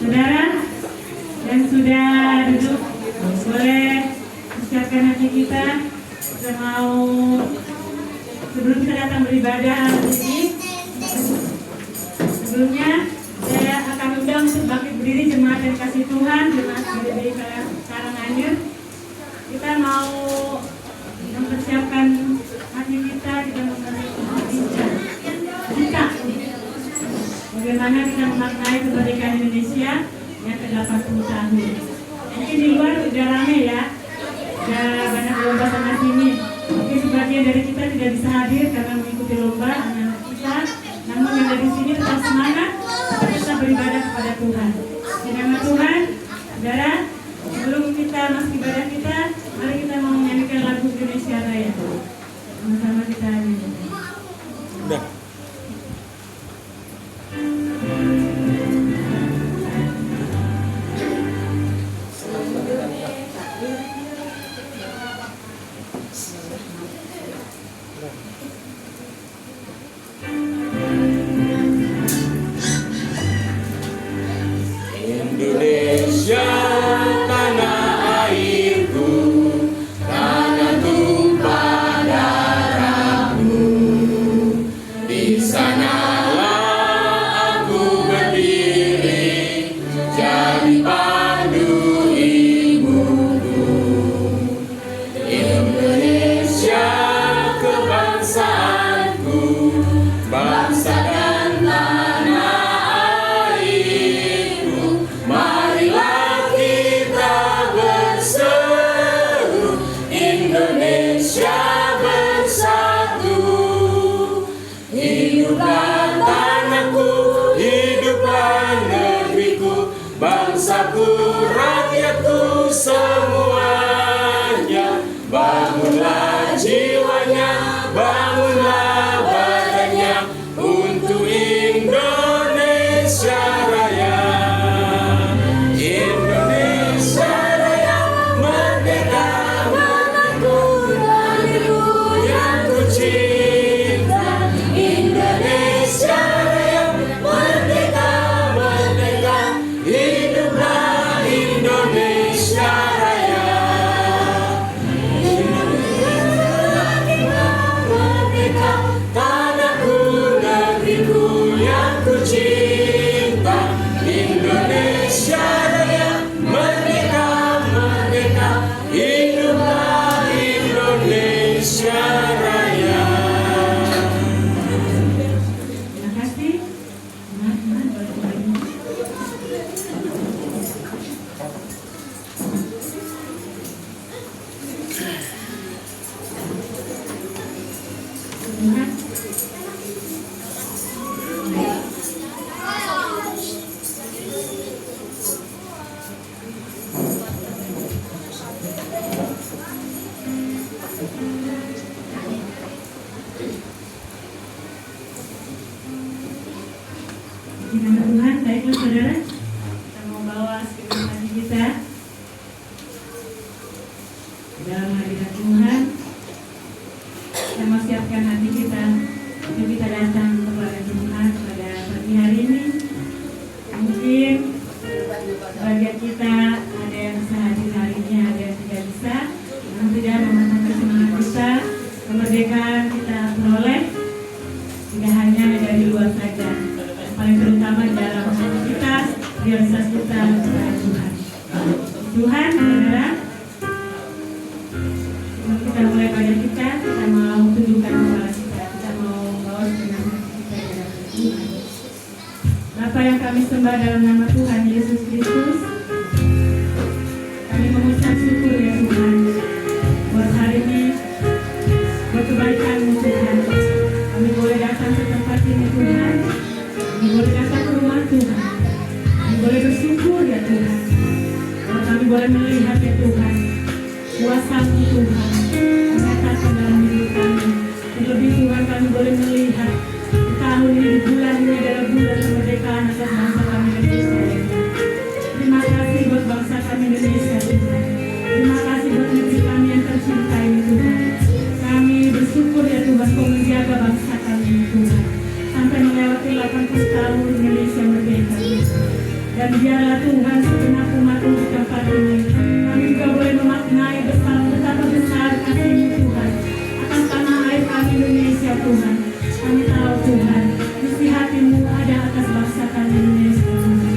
Saudara yang sudah duduk, boleh siapkan hati kita. Kita mau, sebelum kita datang beribadah hari ini, sebelumnya saya akan undang untuk bangkit berdiri jemaat yang kasih Tuhan, jemaat GBI Karanganyar. Kita mau mempersiapkan hati kita memperbincang bagaimana kita memaknai kemerdekaan Indonesia yang ke-80 tahun. Mungkin di luar udah rame ya, udah banyak lomba sana sini. Mungkin sebagian dari kita tidak bisa hadir karena mengikuti lomba anak-anak kita. Namun yang dari sini tetap semangat, tetap beribadah kepada Tuhan. Di nama Tuhan, saudara, sebelum kita masuk ibadah kita, mari kita mau menyanyikan lagu Indonesia Raya. Sama-sama kita nyanyi. Udah. Indonesia tanah airku, tanah tumpah darahmu. Di sanalah aku berdiri, jadi pandu ibuku. Indonesia kebangsaanku, bangsa dan tanah airku. Marilah kita berseru, Indonesia bersatu. Hiduplah tanahku, hiduplah negeriku, bangsaku, rakyatku semuanya. Bangunlah jiwanya, bangunlah badannya untuk Indonesia Raya. Indonesia Raya merdeka, tanahku, negeriku yang ku cinta. Indonesia Raya merdeka, merdeka, hiduplah Indonesia Raya. Merdeka, tanahku, negeriku yang ku cinta. Indonesia Raya merdeka, merdeka, hiduplah Indonesia Raya. Terima kasih. Di nama Tuhan, baiklah saudara, kita mau bawa sekalian hati kita dalam hadirat Tuhan. Kita mau siapkan hati kita untuk kita datang kepada Tuhan pada pagi hari ini. Mungkin bagian kita ada yang bisa hadir hari ini, ada yang tidak bisa. Namun tidak mematahkan semangat kita, kemerdekaan kita peroleh tidak hanya dari luar saja, paling terutama dalam aktivitas realisasi kita kepada Tuhan. Tuhan, saudara, sebelum kita mulai pada kita mau tundukkan kepala kita, kita mau bawa segenap hati kita kepada Tuhan. Bapa yang kami sembah dalam nama Tuhan Yesus Kristus, kami mengucap syukur ya Tuhan, buat hari ini, buat kebaikan-Mu Tuhan. Kami boleh datang ke tempat ini Tuhan, kami boleh datang ke rumah Tuhan, kami boleh bersyukur ya Tuhan, kalau kami boleh melihat ya Tuhan, kuasa-Mu Tuhan, menyatakan dalam hidup kami. Terlebih Tuhan, kami boleh melihat di tahun ini, di bulan ini adalah bulan kemerdekaan atas bangsa kami Indonesia ya Tuhan. Terima kasih buat bangsa kami Indonesia Tuhan. Terima kasih buat negeri kami yang tercinta ini Tuhan. Kami bersyukur ya Tuhan, Kau menjaga bangsa kami Tuhan sampai melewati 80 tahun Indonesia merdeka Tuhan. Dan biarlah Tuhan segenap umat di tempat ini, kami juga boleh memaknai betapa besar kasih-Mu Tuhan akan tanah air kami Indonesia Tuhan. Kami tahu Tuhan, isi hati-Mu ada atas bangsa kami Indonesia Tuhan.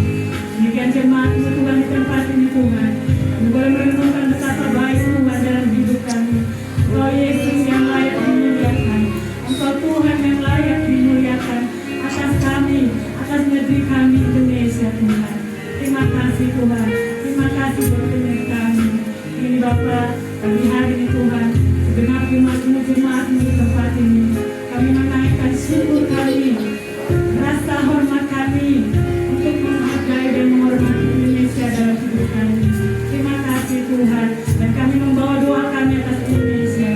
Demikian jemaat-Mu Tuhan di tempat ini Tuhan, kami boleh merenungkan betapa baik Tuhan dalam hidup kami. Engkau Yesus yang layak dimuliakan, Engkau Tuhan yang layak dimuliakan atas kami, atas negeri kami Indonesia Tuhan. Terima kasih Tuhan, terima kasih buat penyertaan kami. Ini Bapa, pagi hari ini Tuhan, segenap umat-Mu, jemaat-Mu di tempat ini, kami menaikkan syukur kami, rasa hormat kami untuk menghargai dan menghormati Indonesia dalam hidup kami. Terima kasih Tuhan, dan kami membawa doa kami atas Indonesia.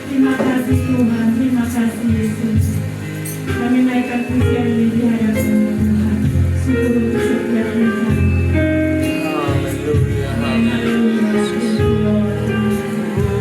Terima kasih Tuhan, terima kasih Yesus. Kami naikkan pujian ini di hadapan Tuhan. Syukur untuk setiap kita. Haleluya, haleluya. Haleluya.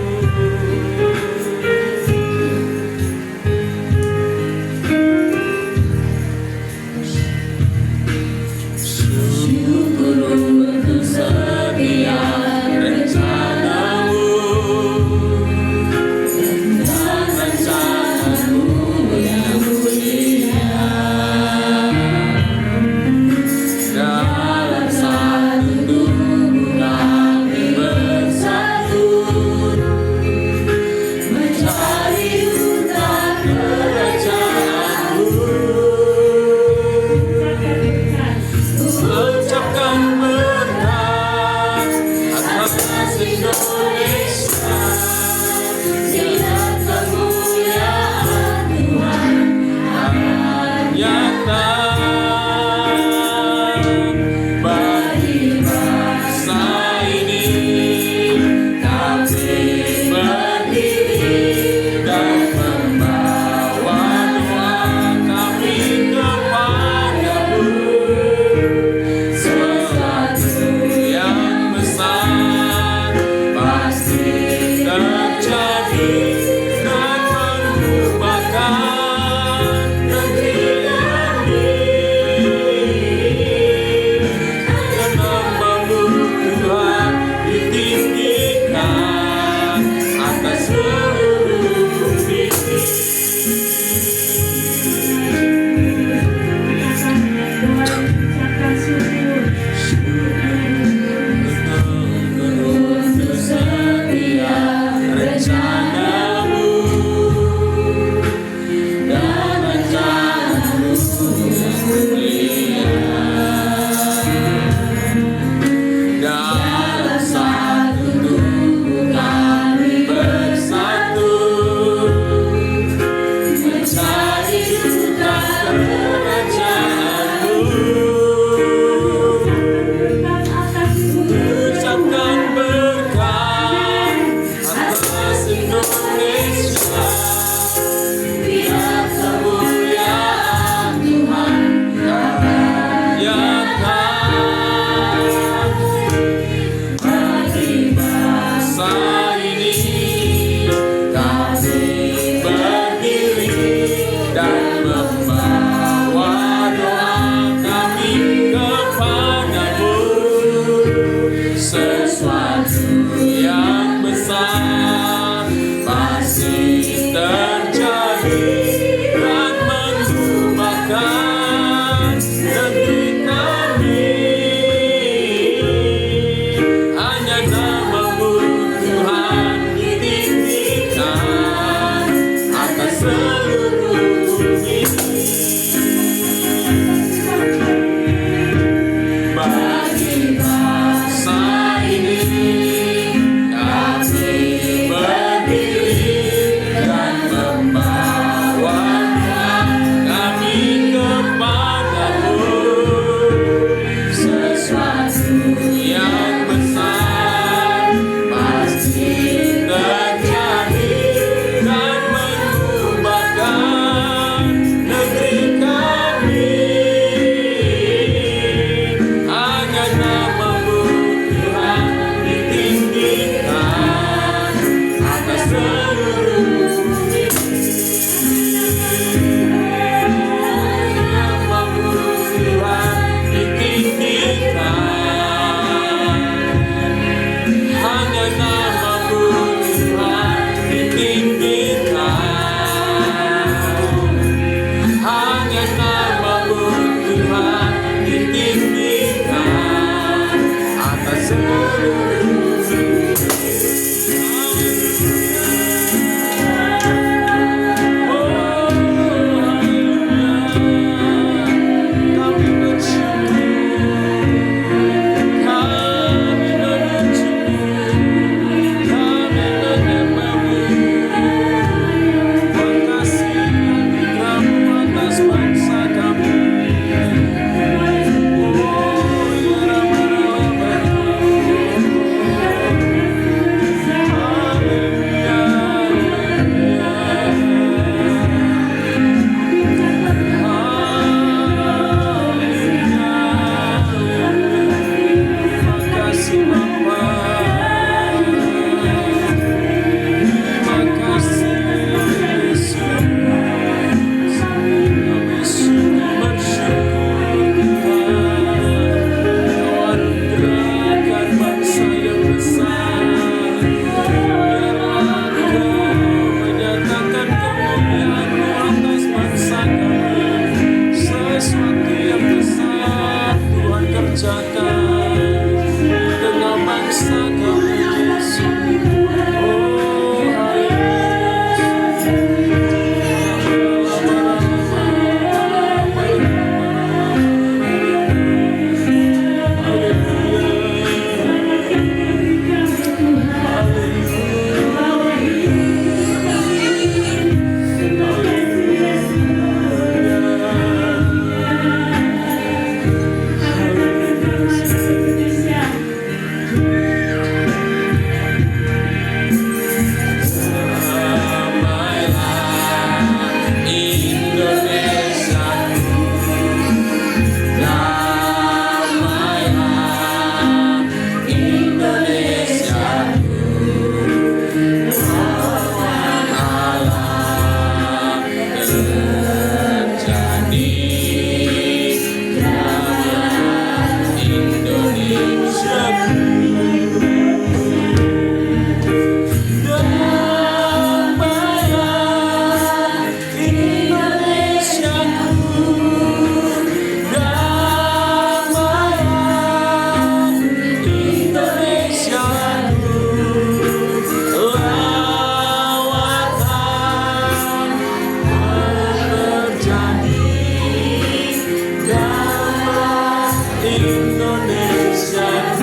Indonesia.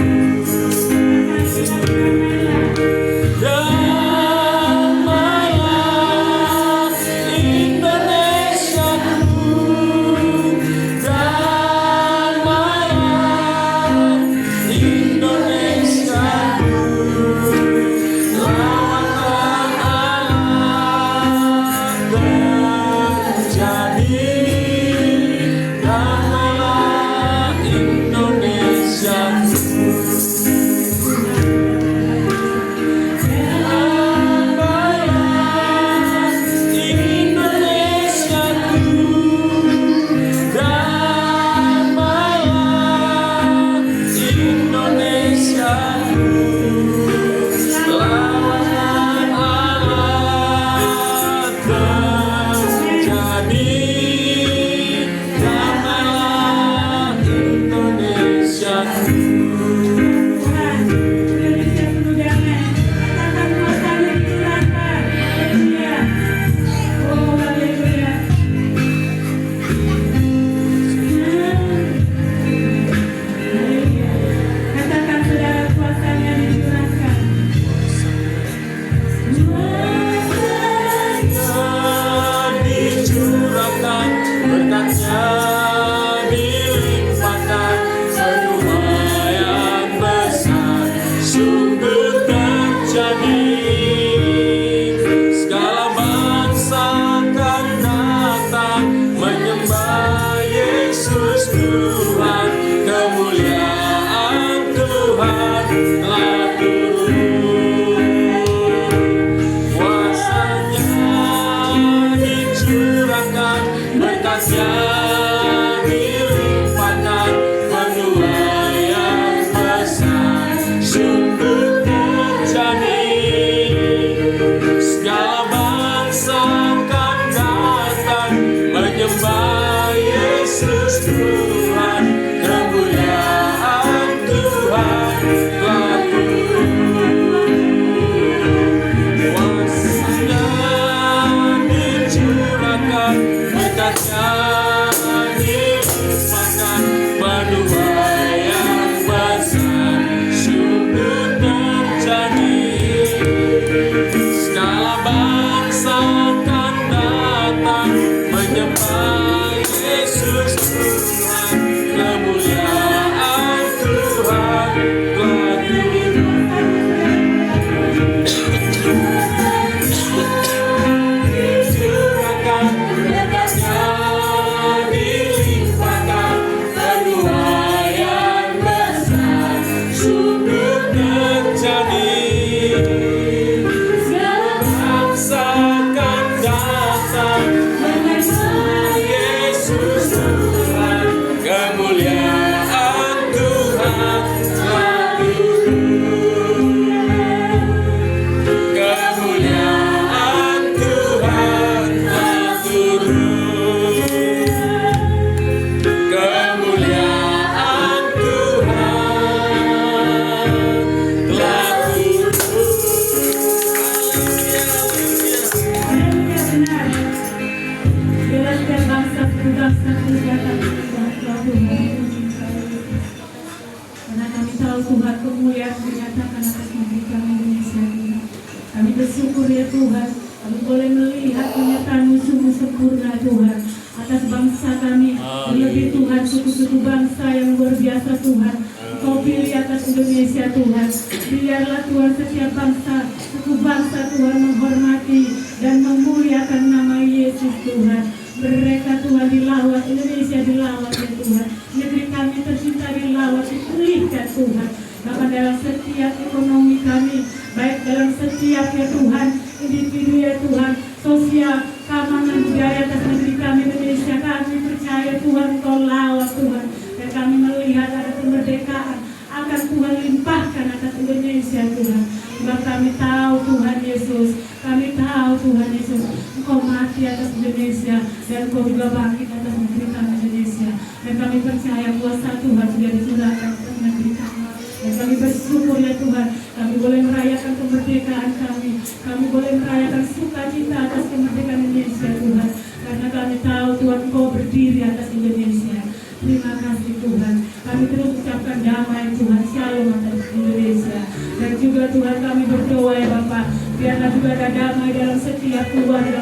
bersyukur ya Tuhan, kami boleh melihat penyertaan-Mu sungguh sempurna Tuhan atas bangsa kami. Terlebih Tuhan, suku-suku bangsa yang luar biasa Tuhan, Kau pilih atas Indonesia Tuhan. Biarlah Tuhan setiap bangsa, suku bangsa Tuhan menghormati dan memuliakan nama Yesus Tuhan. Mereka Tuhan dilawat, Indonesia dilawat ya Tuhan. Negeri kami tercinta dilawat, dipulihkan Tuhan. Bahkan dalam setiap ekonomi kami, baik dalam setiap ya Tuhan, individu ya Tuhan, sosial, keamanan budaya atas negeri kami Indonesia, kami percaya Tuhan Kau lawat Tuhan. Dan kami melihat ada kemerdekaan akan Tuhan limpahkan atas Indonesia Tuhan. Sebab kami tahu Tuhan Yesus, kami tahu Tuhan Yesus, Engkau mati atas Indonesia dan Engkau juga bangkit atas negeri kami Indonesia. Dan kami percaya kuasa Tuhan sudah dicurahkan atas negeri kami. Dan kami bersyukur ya Tuhan, kami boleh merayakan kemerdekaan kami. Kami boleh merayakan sukacita atas kemerdekaan Indonesia Tuhan. Karena kami tahu Tuhan Kau berdiri atas Indonesia. Terima kasih Tuhan. Kami terus ucapkan menciptakan damai Tuhan, shalom atas Indonesia. Dan juga Tuhan kami berdoa ya Bapak, biarlah juga ada damai dalam setiap keluarga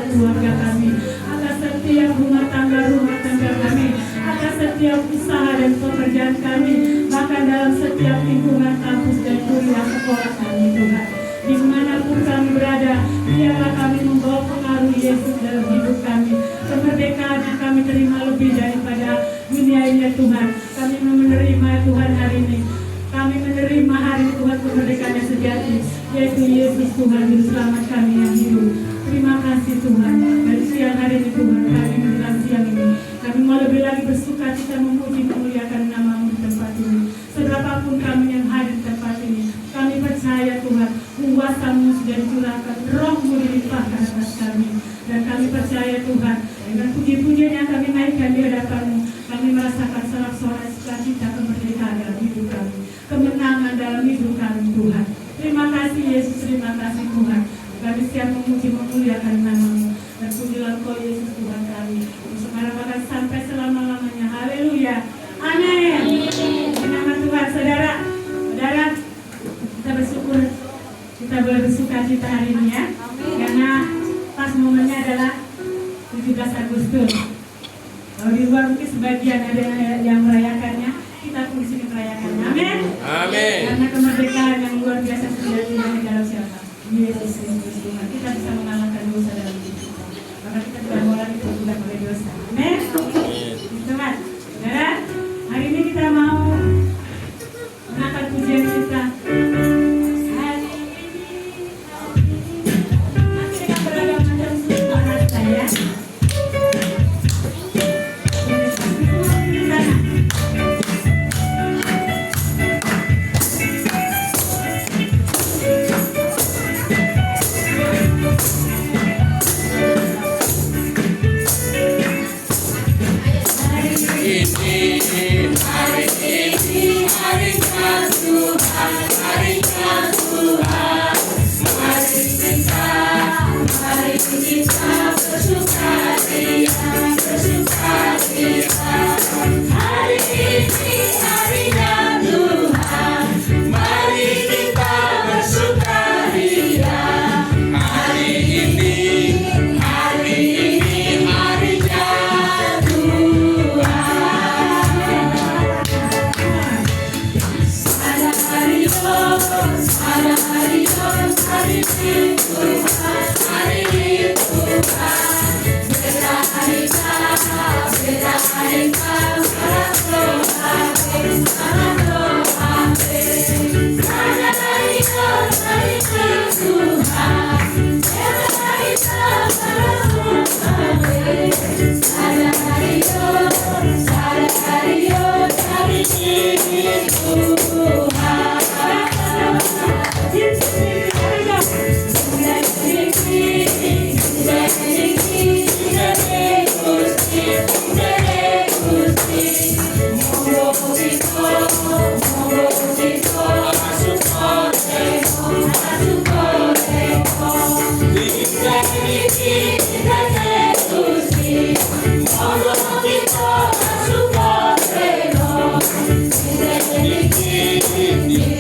kami, atas setiap rumah tangga kami, atas setiap usaha dan pekerjaan kami, bahkan dalam setiap lingkungan kampus dan kuliah sekolah kami Tuhan. Dimanapun kami berada, biarlah kami membawa pengaruh Yesus dalam hidup kami. Kemerdekaan yang kami terima lebih daripada dunia ini Tuhan. Kami menerima Tuhan hari ini. Kami menerima hari Tuhan kemerdekaan yang sejati, yaitu Yesus Tuhan Juru Selamat kami yang hidup. Terima kasih Tuhan. Dari siang hari ini Tuhan, kami menjelang siang ini, kami mau lebih lagi bersuka cita memuji memuliakan nama-Mu di tempat ini. Seberapapun kami yang hadir di tempat ini, kami percaya Tuhan, kuasa-Mu sudah dicurahkan, Roh-Mu dilimpahkan atas kami. Dan kami percaya Tuhan, dengan puji-pujian yang kami naikkan di hadapan-Mu, kami merasakan sorak-sorai sukacita kemerdekaan dalam hidup kami, kemenangan dalam hidup kami Tuhan. Terima kasih Yesus, terima kasih Tuhan. Kami siap memuji memuliakan nama-Mu, dan pujilah Engkau Yesus Tuhan kami, sekarang bahkan sampai selama-lamanya. Haleluya, amin. Di nama Tuhan, saudara, kita bersyukur, kita boleh bersuka cita hari ini ya, karena pas momennya adalah 17 Agustus. Kalau di luar mungkin sebagian ada yang merayakannya, kita pun di sini merayakannya. Amin. Amin. Karena kemerdekaan yang luar biasa sudah di dalam siapa? Yesus Kristus Tuhan. Kita bisa mengalahkan dosa dalam hidup kita. Maka kita tidak boleh diperbudak oleh dosa. Amin. Teman, saudara, hari ini kita mau mengangkat pujian kita. Masih dengan beragam macam suara saya. Ini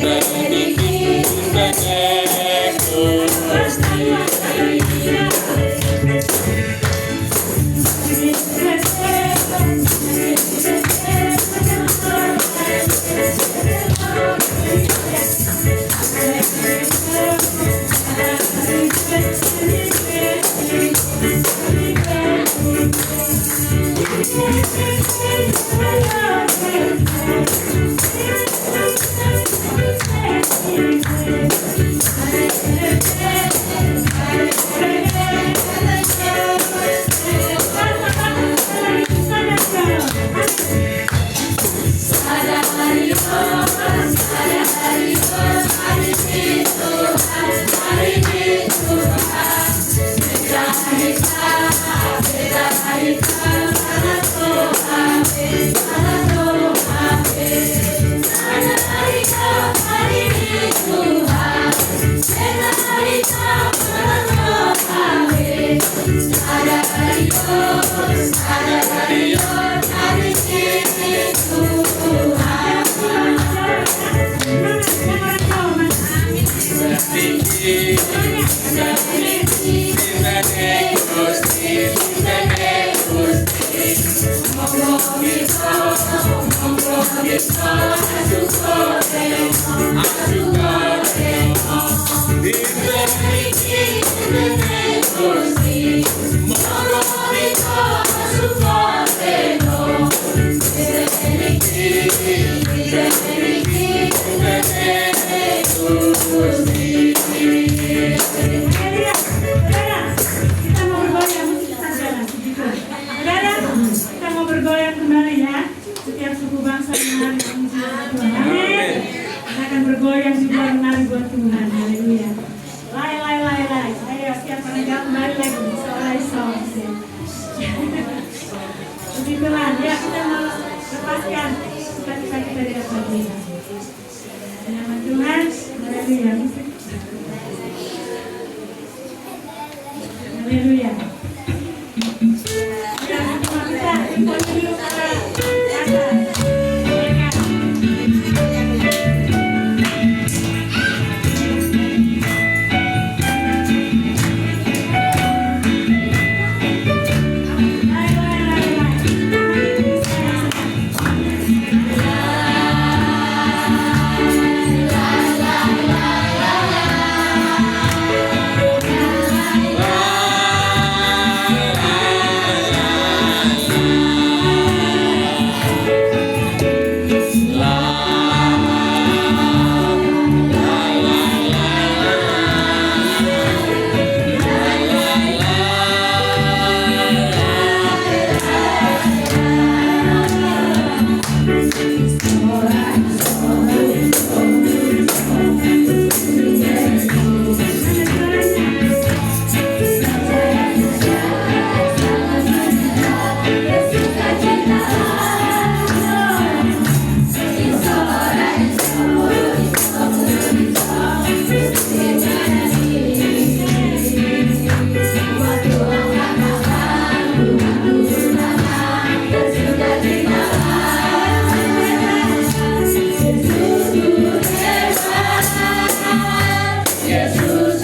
Kita mau bergoyang kembali ya. Setiap suku bangsa menari memuji nama Tuhan. Amin. Kita akan bergoyang juga menari buat Tuhan. Haleluya. Lai. Ayo siapa yang kembali lagi. Soal. Begitulah. Ya kita mau lepaskan cita-cita kita di atas Tuhan. Nama Tuhan. Haleluya. Haleluya. Yesus,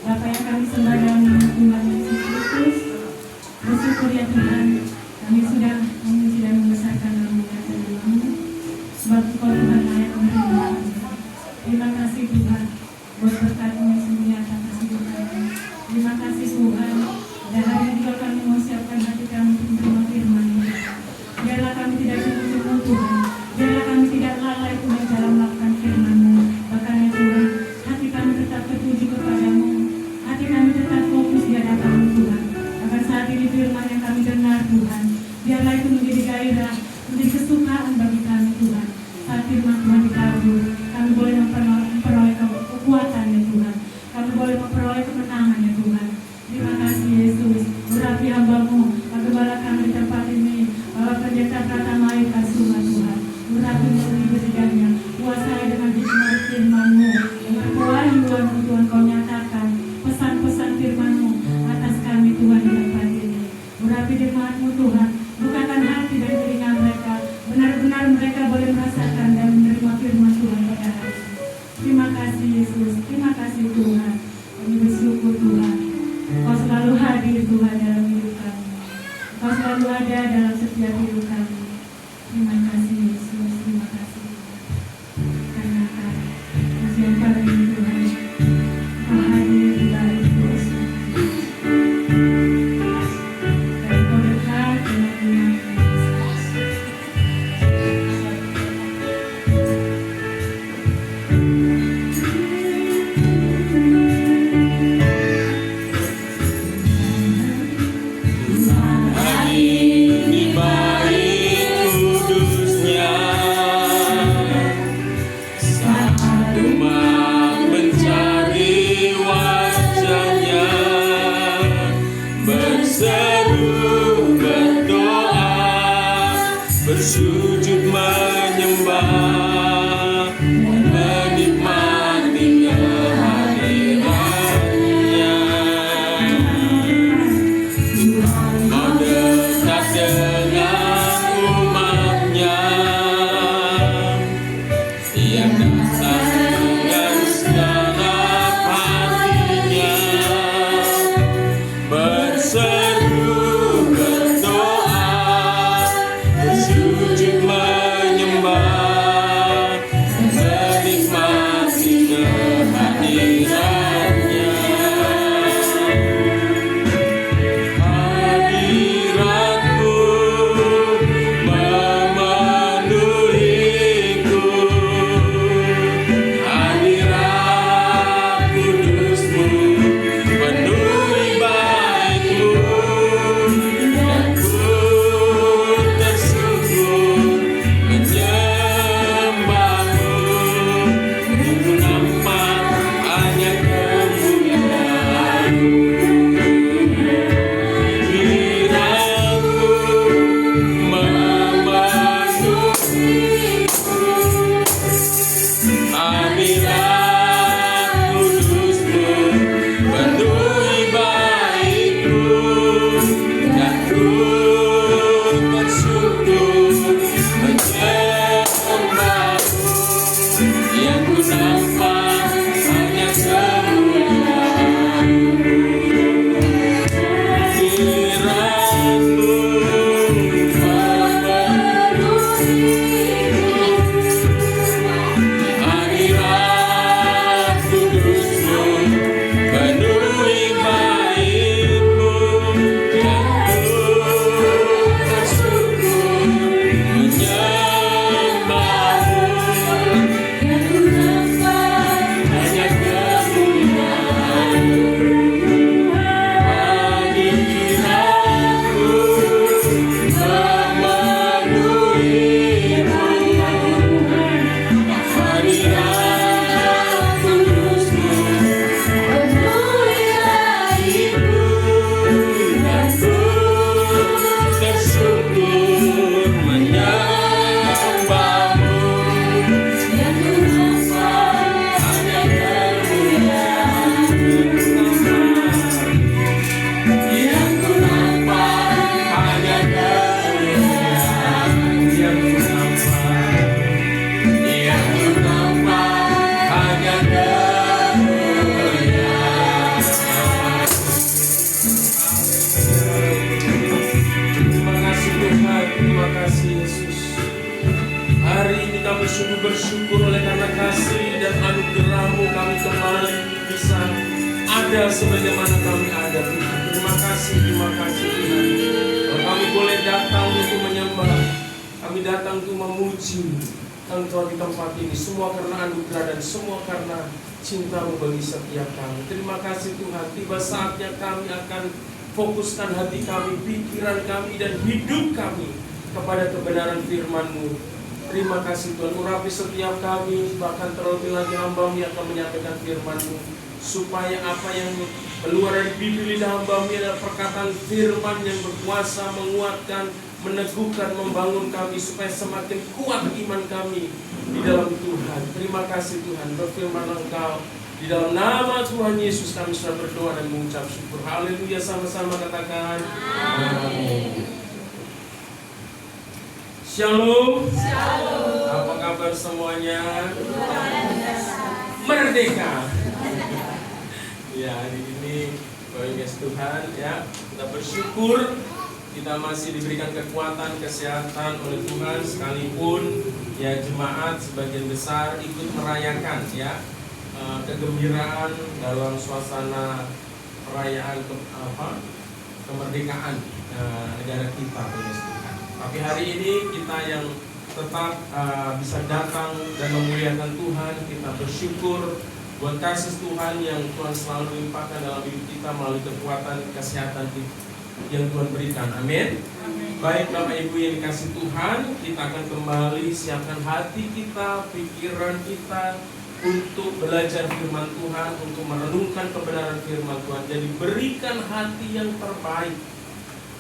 Bapa yang kami sembah dalam nama Tuhan Yesus Kristus, bersyukur ya Tuhan, kami sudah memuji dan membesarkan nama Tuhan, sebab Engkau Tuhan layak menerima. Terima kasih Tuhan, buat berkat-Mu yang sungguh nyata kasih Tuhan. Terima kasih Tuhan, dan hari ini juga kami mau siapkan hati kami untuk menerima firman-Mu. Biarlah kami tidak sungguh-sungguh Tuhan, biarlah kami tidak lalai Tuhan dalam melakukan firman-Mu. Bahkan ya Tuhan, hati kami tetap tertuju kepadamu, hati kami tetap fokus di hadapan-Mu Tuhan. Bahkan saat ini firman yang kami dengar Tuhan, biarlah itu menjadi gairah, menjadi kesukaan bagi kami Tuhan. Saat firman Tuhan dikabul, kami boleh memperoleh kekuatan ya Tuhan, kami boleh memperoleh kemenangan ya Tuhan. Terima kasih Yesus, urapi hamba-Mu, Gembala kami di tempat ini, Bapak Pendeta Pratama Ayu Kasuma Tuhan, urapi melalui berikannya, kuasai dengan hikmat firman-Mu, dengan kewahyuan Tuhan Kau nyatakan, pesan-pesan firman-Mu atas kami Tuhan di tempat ini. Urapi hikmat-Mu Tuhan, bukakan hati dan telinga mereka, benar-benar mereka boleh merasakan dan menerima firman Tuhan pada hari ini. bersyukur oleh karena kasih dan anugerah-Mu kami kembali bisa ada sebagaimana kami ada, Tuhan. Terima kasih Tuhan. Kalau kami boleh datang untuk menyembah, kami datang untuk memuji Engkau di tempat ini, semua karena anugerah dan semua karena cinta-Mu bagi setiap kami. Terima kasih Tuhan. Tiba saatnya kami akan fokuskan hati kami, pikiran kami, dan hidup kami kepada kebenaran firman-Mu. Terima kasih Tuhan. Urapi setiap kami, bahkan terlebih lagi hamba-Mu yang akan menyampaikan firman-Mu, supaya apa yang keluar dari bibir lidah hamba-Mu adalah perkataan firman yang berkuasa, menguatkan, meneguhkan, membangun kami, supaya semakin kuat iman kami di dalam Tuhan. Terima kasih Tuhan. Berfirman Engkau, di dalam nama Tuhan Yesus kami sudah berdoa dan mengucap syukur. Haleluya, sama-sama katakan amin. Shalom. Apa kabar semuanya? Merdeka. Ya, hari ini Bapak Tuhan ya, kita bersyukur kita masih diberikan kekuatan, kesehatan oleh Tuhan, sekalipun ya jemaat sebagian besar ikut merayakan ya kegembiraan dalam suasana perayaan kemerdekaan negara kita, Tuhan. Tapi hari ini kita yang tetap bisa datang dan memuliakan Tuhan, kita bersyukur buat kasih Tuhan yang Tuhan selalu limpahkan dalam hidup kita melalui kekuatan kesehatan yang Tuhan berikan. Amin. Baik Bapak Ibu yang dikasih Tuhan, kita akan kembali siapkan hati kita, pikiran kita untuk belajar firman Tuhan, untuk merenungkan kebenaran firman Tuhan. Jadi berikan hati yang terbaik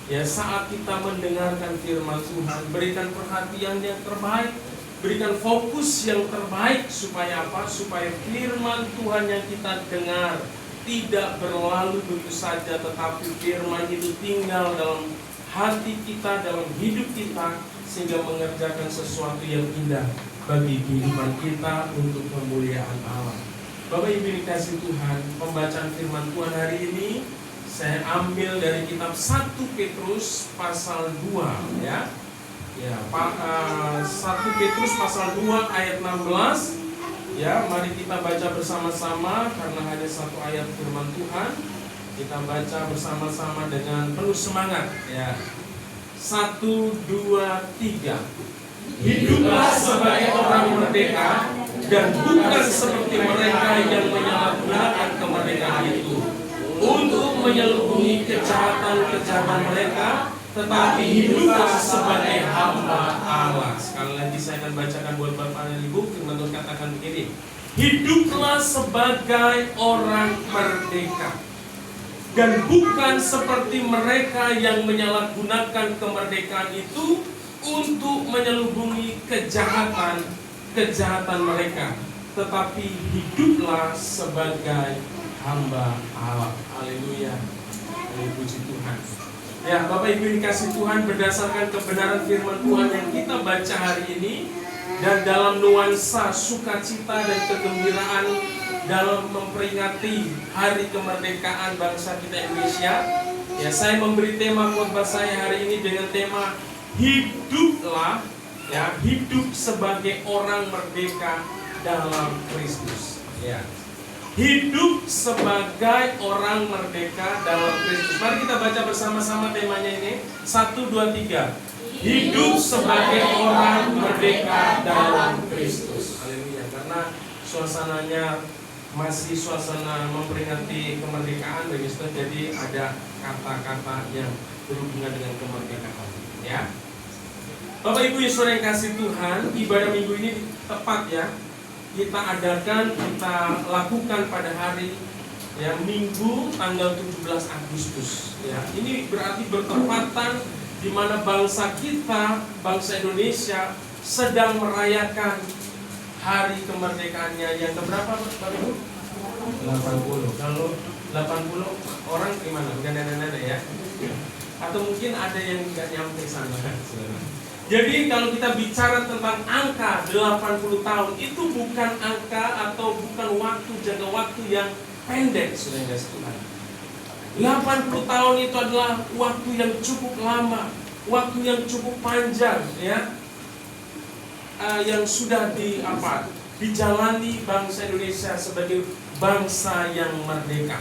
ya saat kita mendengarkan firman Tuhan. Berikan perhatian yang terbaik, berikan fokus yang terbaik, supaya apa? Supaya firman Tuhan yang kita dengar tidak berlalu begitu saja, tetapi firman itu tinggal dalam hati kita, dalam hidup kita, sehingga mengerjakan sesuatu yang indah bagi kehidupan kita untuk kemuliaan Allah. Bapak Ibu dikasih Tuhan, pembacaan firman Tuhan hari ini saya ambil dari kitab 1 Petrus pasal 2 ya. Ya, 1 Petrus pasal 2 ayat 16. Ya, mari kita baca bersama-sama karena hanya satu ayat firman Tuhan. Kita baca bersama-sama dengan penuh semangat ya. 1, 2, 3. Hiduplah sebagai orang merdeka dan bukan seperti mereka yang menyalahgunakan kemerdekaan itu untuk menyelubungi kejahatan-kejahatan mereka, tetapi hiduplah sebagai hamba Allah. Sekali lagi saya akan bacakan buat Bapak dan Ibu. Firman Tuhan katakan begini: hiduplah sebagai orang merdeka dan bukan seperti mereka yang menyalahgunakan kemerdekaan itu untuk menyelubungi kejahatan mereka, tetapi hiduplah sebagai hamba Allah. Haleluya. Puji Tuhan. Ya, Bapak Ibu dikasih Tuhan, berdasarkan kebenaran firman Tuhan yang kita baca hari ini, dan dalam nuansa sukacita dan kegembiraan dalam memperingati hari kemerdekaan bangsa kita Indonesia, ya saya memberi tema khotbah saya hari ini dengan tema hiduplah, ya, hidup sebagai orang merdeka dalam Kristus. Ya. Hidup sebagai orang merdeka dalam Kristus. Mari kita baca bersama-sama temanya ini. 1, 2, 3. Hidup sebagai orang merdeka dalam Kristus. Haleluya. Karena suasananya masih suasana memperingati kemerdekaan, begitu. Jadi ada kata-kata yang berhubungan dengan kemerdekaan. Ya. Bapak Ibu yang kasih Tuhan, ibadah minggu ini tepat ya. Kita adakan, kita lakukan pada hari ya Minggu tanggal 17 Agustus ya. Ini berarti bertepatan di mana bangsa kita, bangsa Indonesia sedang merayakan hari kemerdekaannya yang keberapa Bapak Ibu? 80. Kalau 80 orang gimana? Bukan nenek-nenek ya? Atau mungkin ada yang nggak nyampe sana. Jadi kalau kita bicara tentang angka 80 tahun, itu bukan angka atau bukan jangka waktu yang pendek, saudara Tuhan. 80 tahun itu adalah waktu yang cukup lama, waktu yang cukup panjang ya. yang sudah dijalani bangsa Indonesia sebagai bangsa yang merdeka.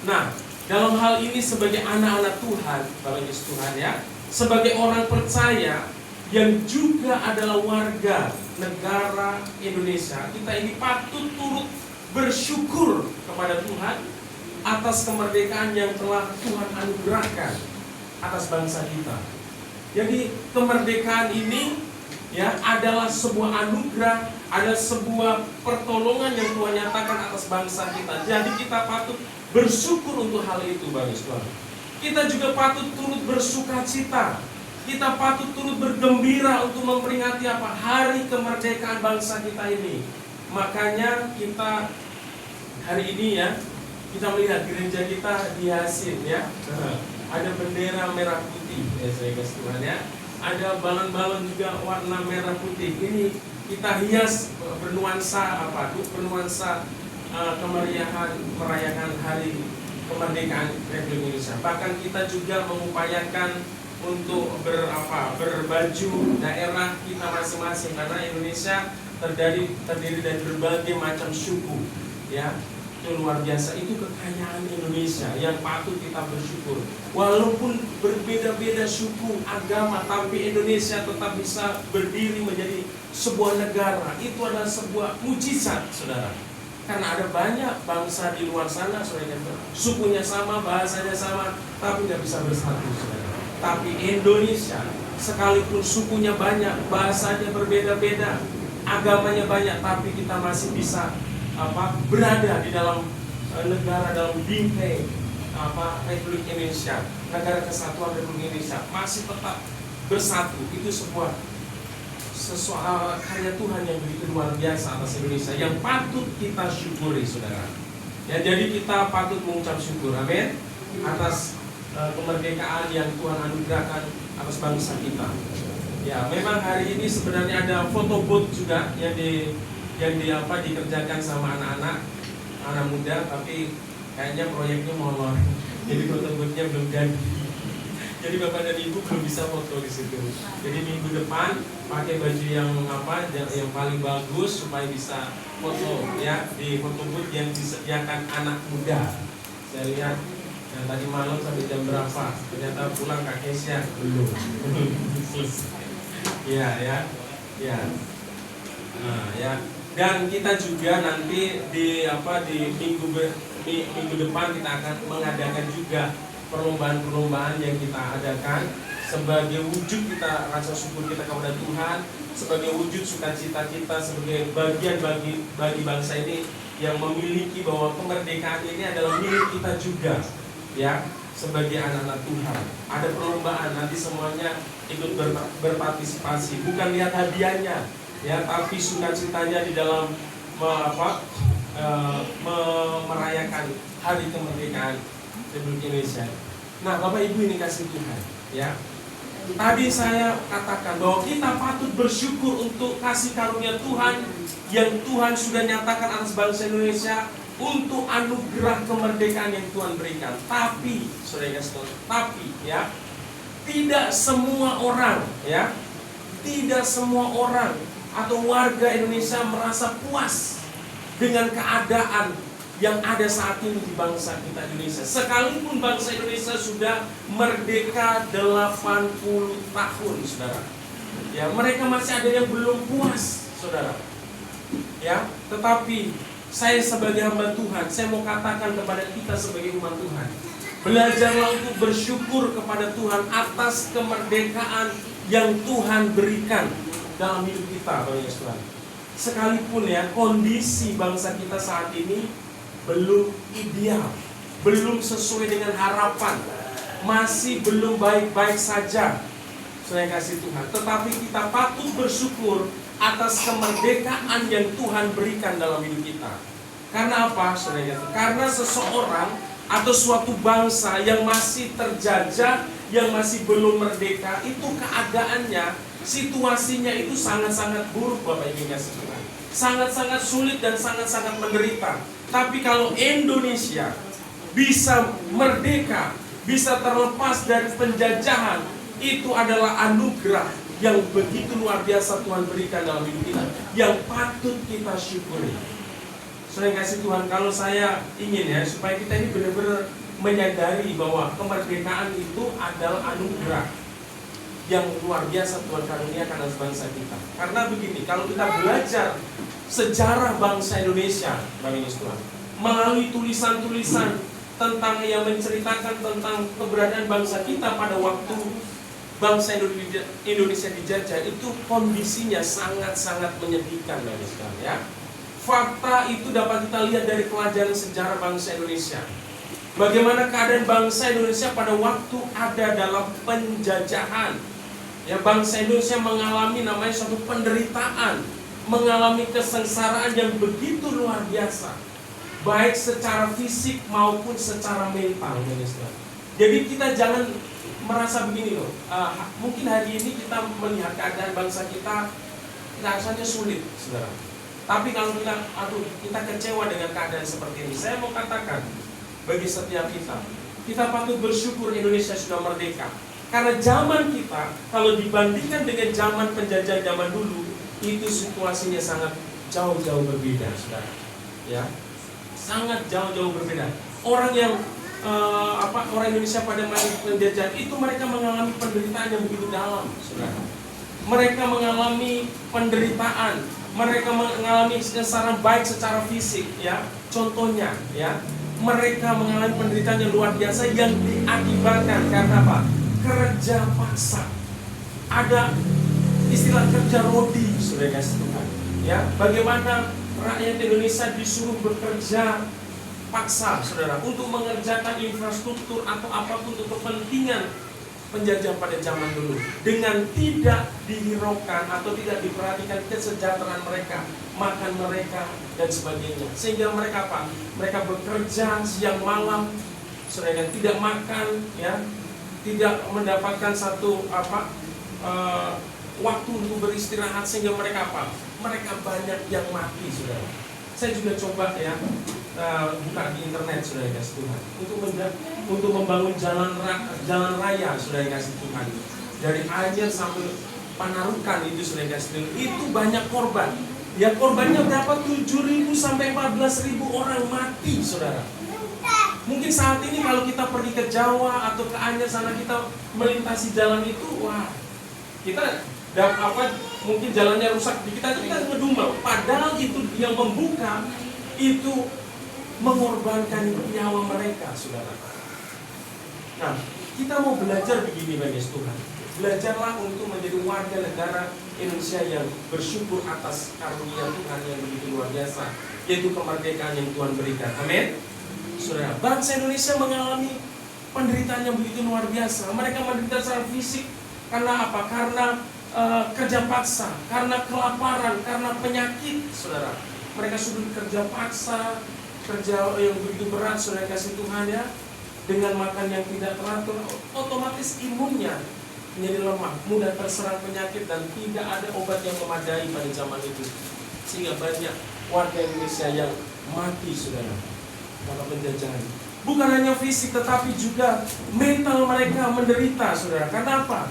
Nah, dalam hal ini sebagai anak-anak Tuhan, Bapak Yesus Tuhan ya, sebagai orang percaya yang juga adalah warga negara Indonesia, kita ini patut turut bersyukur kepada Tuhan atas kemerdekaan yang telah Tuhan anugerahkan atas bangsa kita. Jadi kemerdekaan ini ya adalah sebuah anugerah, ada sebuah pertolongan yang Tuhan nyatakan atas bangsa kita. Jadi kita patut bersyukur untuk hal itu, Bapak Tuhan. Kita juga patut turut bersukacita. Kita patut turut bergembira untuk memperingati hari kemerdekaan bangsa kita ini. Makanya kita hari ini ya, kita melihat gereja kita dihiasin ya. Ada bendera merah putih ya, saya kasih Tuhan ya. Ada balon-balon juga warna merah putih. Ini kita hias bernuansa bernuansa kemeriahan merayakan hari kemerdekaan Republik Indonesia. Bahkan kita juga mengupayakan untuk berbaju daerah kita masing-masing, karena Indonesia terdiri dari berbagai macam suku ya. Itu luar biasa, itu kekayaan Indonesia yang patut kita bersyukur. Walaupun berbeda-beda suku, agama, tapi Indonesia tetap bisa berdiri menjadi sebuah negara. Itu adalah sebuah mujizat, saudara. Karena ada banyak bangsa di luar sana, saudara, sukunya sama, bahasanya sama, tapi nggak bisa bersatu, saudara. Tapi Indonesia, sekalipun sukunya banyak, bahasanya berbeda-beda, agamanya banyak, tapi kita masih bisa berada di dalam negara, dalam bingkai Republik Indonesia, negara kesatuan Republik Indonesia, masih tetap bersatu. Itu sebuah karya Tuhan yang begitu luar biasa atas Indonesia, yang patut kita syukuri, saudara. Ya, jadi kita patut mengucap syukur, amin, atas kemerdekaan yang Tuhan anugerahkan atas bangsa kita. Ya, memang hari ini sebenarnya ada foto booth juga yang dikerjakan sama anak muda, tapi kayaknya proyeknya molor. Jadi foto boothnya belum jadi. Jadi Bapak dan Ibu belum bisa foto di situ. Jadi minggu depan pakai baju yang paling bagus supaya bisa foto ya di foto booth yang disediakan anak muda. Saya lihat yang tadi malam sampai jam berapa? Ternyata pulang Kak Kesia belum. Ya. Nah, ya. Dan kita juga nanti di minggu depan kita akan mengadakan juga perlombaan-perlombaan yang kita adakan sebagai wujud kita rasa syukur kita kepada Tuhan, sebagai wujud sukacita kita, sebagai bagian bagi bangsa ini yang memiliki bahwa kemerdekaan ini adalah milik kita juga, ya, sebagai anak-anak Tuhan. Ada perlombaan, nanti semuanya ikut berpartisipasi, bukan lihat hadiahnya, ya, tapi sukacitanya di dalam merayakan hari kemerdekaan Republik Indonesia. Nah, Bapak Ibu ini kasih Tuhan, ya. Tadi saya katakan bahwa kita patut bersyukur untuk kasih karunia Tuhan yang Tuhan sudah nyatakan atas bangsa Indonesia, untuk anugerah kemerdekaan yang Tuhan berikan. Tapi, saudara, ya, tidak semua orang, ya, tidak semua orang atau warga Indonesia merasa puas dengan keadaan yang ada saat ini di bangsa kita Indonesia. Sekalipun bangsa Indonesia sudah merdeka 80 tahun, saudara. Ya, mereka masih ada yang belum puas, saudara. Ya, tetapi saya sebagai hamba Tuhan, saya mau katakan kepada kita sebagai umat Tuhan, belajarlah untuk bersyukur kepada Tuhan atas kemerdekaan yang Tuhan berikan dalam hidup kita, Bapak Yesus Tuhan. Sekalipun ya kondisi bangsa kita saat ini belum ideal, belum sesuai dengan harapan, masih belum baik-baik saja, saya kasih Tuhan. Tetapi kita patut bersyukur atas kemerdekaan yang Tuhan berikan dalam hidup kita. Karena apa, saudara? Karena seseorang atau suatu bangsa yang masih terjajah, yang masih belum merdeka, itu keadaannya, situasinya itu sangat-sangat buruk, Bapak Ibu kasih Tuhan. Sangat-sangat sulit dan sangat-sangat menderita. Tapi kalau Indonesia bisa merdeka, bisa terlepas dari penjajahan, itu adalah anugerah yang begitu luar biasa Tuhan berikan dalam hidup kita, yang patut kita syukuri. Saudara yang kasih Tuhan, kalau saya ingin ya, supaya kita ini benar-benar menyadari bahwa kemerdekaan itu adalah anugerah yang luar biasa Tuhan karuniakan atas bangsa kita. Karena begini, kalau kita belajar sejarah bangsa Indonesia, Bapak Ibu Tuhan, melalui tulisan-tulisan tentang yang menceritakan tentang keberadaan bangsa kita pada waktu bangsa Indonesia dijajah, itu kondisinya sangat-sangat menyedihkan, Bapak Ibu Tuhan, ya. Fakta itu dapat kita lihat dari pelajaran sejarah bangsa Indonesia. Bagaimana keadaan bangsa Indonesia pada waktu ada dalam penjajahan. Ya, bangsa Indonesia mengalami namanya suatu penderitaan, mengalami kesengsaraan yang begitu luar biasa, baik secara fisik maupun secara mental. Jadi kita jangan merasa begini loh. Mungkin hari ini kita melihat keadaan bangsa kita rasanya sulit, saudara. Tapi kalau kita kecewa dengan keadaan seperti ini, saya mau katakan bagi setiap kita patut bersyukur Indonesia sudah merdeka. Karena zaman kita, kalau dibandingkan dengan zaman penjajah zaman dulu, itu situasinya sangat jauh-jauh berbeda, saudara. Ya, sangat jauh-jauh berbeda. Orang yang orang Indonesia pada masa penjajahan itu mereka mengalami penderitaan yang begitu dalam, saudara. Mereka mengalami penderitaan, mereka mengalami kesengsaraan baik secara fisik, ya. Contohnya, ya, mereka mengalami penderitaan yang luar biasa yang diakibatkan karena apa? Kerja paksa. Ada istilah kerja rodi, saudara kasih Tuhan. Ya, bagaimana rakyat Indonesia disuruh bekerja paksa, saudara, untuk mengerjakan infrastruktur atau apapun untuk kepentingan penjajah pada zaman dulu, dengan tidak dihiraukan atau tidak diperhatikan kesejahteraan mereka, makan mereka dan sebagainya. Sehingga mereka apa? Mereka bekerja siang malam, saudara, tidak makan, ya, tidak mendapatkan satu waktu untuk beristirahat, sehingga mereka apa? Mereka banyak yang mati, saudara. Saya juga coba ya buka di internet, saudara kasih Tuhan, untuk membangun jalan raya, saudara kasih Tuhan, dari Anyer sampai Panarukan itu, saudara kasih Tuhan, itu banyak korban. Ya, korbannya berapa? 7.000 sampai 14.000 orang mati, saudara. Mungkin saat ini kalau kita pergi ke Jawa atau ke Anyer sana, kita melintasi jalan itu, wah, kita mungkin jalannya rusak, kita ngedumel. Padahal itu yang membuka itu mengorbankan nyawa mereka, saudara. Nah, kita mau belajar begini, bagi Tuhan. Belajarlah untuk menjadi warga negara Indonesia yang bersyukur atas karunia Tuhan yang begitu luar biasa, yaitu kemerdekaan yang Tuhan berikan. Amin. Saudara, bangsa Indonesia mengalami penderitaan yang begitu luar biasa. Mereka menderita secara fisik karena apa? Karena kerja paksa, karena kelaparan, karena penyakit, saudara. Mereka sudah kerja paksa, kerja yang begitu berat, saudara kasih Tuhan, ya, dengan makan yang tidak teratur, otomatis imunnya menjadi lemah, mudah terserang penyakit, dan tidak ada obat yang memadai pada zaman itu, sehingga banyak warga Indonesia yang mati, saudara, karena penjajahan. Bukan hanya fisik, tetapi juga mental mereka menderita, saudara. Karena apa?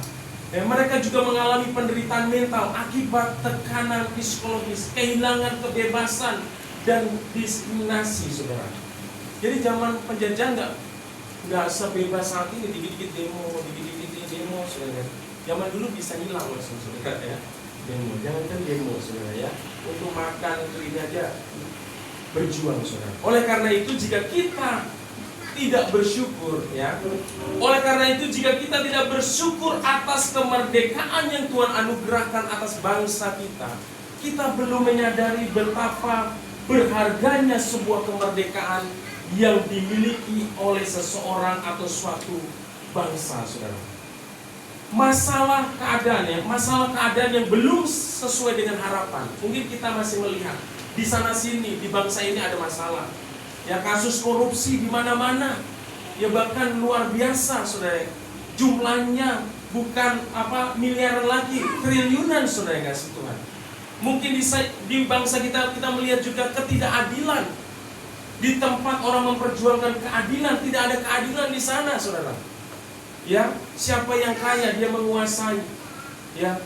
Mereka juga mengalami penderitaan mental akibat tekanan psikologis, kehilangan kebebasan, dan diskriminasi, saudara. Jadi zaman penjajah nggak sebebas saat ini, dikit-dikit demo, saudara. Zaman dulu bisa hilang langsung, saudara, ya, demo. Jangankan demo, saudara, ya, untuk makan itu ini aja berjuang, saudara. Oleh karena itu, jika kita tidak bersyukur, ya, oleh karena itu jika kita tidak bersyukur atas kemerdekaan yang Tuhan anugerahkan atas bangsa kita, kita belum menyadari betapa berharganya sebuah kemerdekaan yang dimiliki oleh seseorang atau suatu bangsa, saudara. Masalah keadaan yang belum sesuai dengan harapan. Mungkin kita masih melihat di sana sini, di bangsa ini ada masalah. Ya, kasus korupsi di mana-mana. Ya, bahkan luar biasa, saudara. Jumlahnya bukan miliaran lagi, triliunan, saudara kasih Tuhan. Mungkin di bangsa kita melihat juga ketidakadilan. Di tempat orang memperjuangkan keadilan, tidak ada keadilan di sana, saudara. Ya, siapa yang kaya dia menguasai. Ya,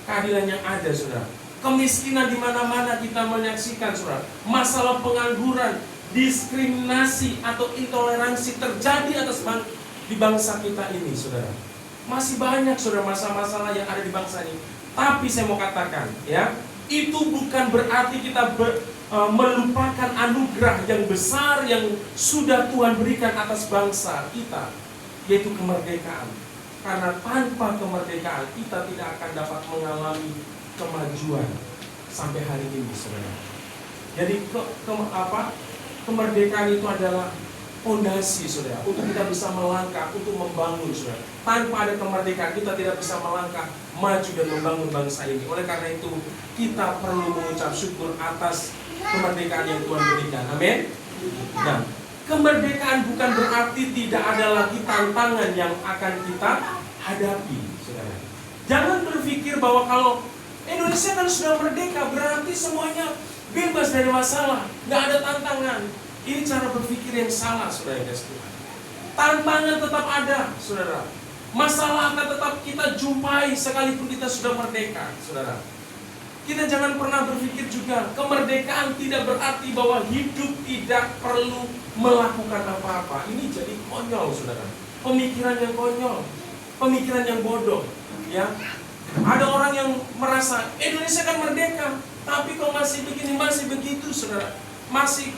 keadilan yang ada, saudara. Kemiskinan di mana-mana kita menyaksikan, saudara. Masalah pengangguran, diskriminasi atau intoleransi terjadi di bangsa kita ini, saudara. Masih banyak, saudara, masalah-masalah yang ada di bangsa ini. Tapi saya mau katakan, ya, itu bukan berarti kita melupakan anugerah yang besar yang sudah Tuhan berikan atas bangsa kita, yaitu kemerdekaan. Karena tanpa kemerdekaan kita tidak akan dapat mengalami kemajuan sampai hari ini, saudara. Jadi kemerdekaan itu adalah fondasi, saudara, untuk kita bisa melangkah, untuk membangun, saudara. Tanpa ada kemerdekaan kita tidak bisa melangkah, maju dan membangun bangsa ini. Oleh karena itu kita perlu mengucap syukur atas kemerdekaan yang Tuhan berikan. Amin. Nah, kemerdekaan bukan berarti tidak ada lagi tantangan yang akan kita hadapi, saudara. Jangan berpikir bahwa kalau Indonesia kan sudah merdeka berarti semuanya bebas dari masalah, nggak ada tantangan. Ini cara berpikir yang salah, saudara kasih Tuhan. Tantangan tetap ada, saudara. Masalah akan tetap kita jumpai sekalipun kita sudah merdeka, saudara. Kita jangan pernah berpikir juga kemerdekaan tidak berarti bahwa hidup tidak perlu melakukan apa-apa. Ini jadi konyol, saudara. Pemikiran yang konyol, pemikiran yang bodoh, ya. Ada orang yang merasa Indonesia kan merdeka, tapi kok masih begini, masih begitu, saudara. Masih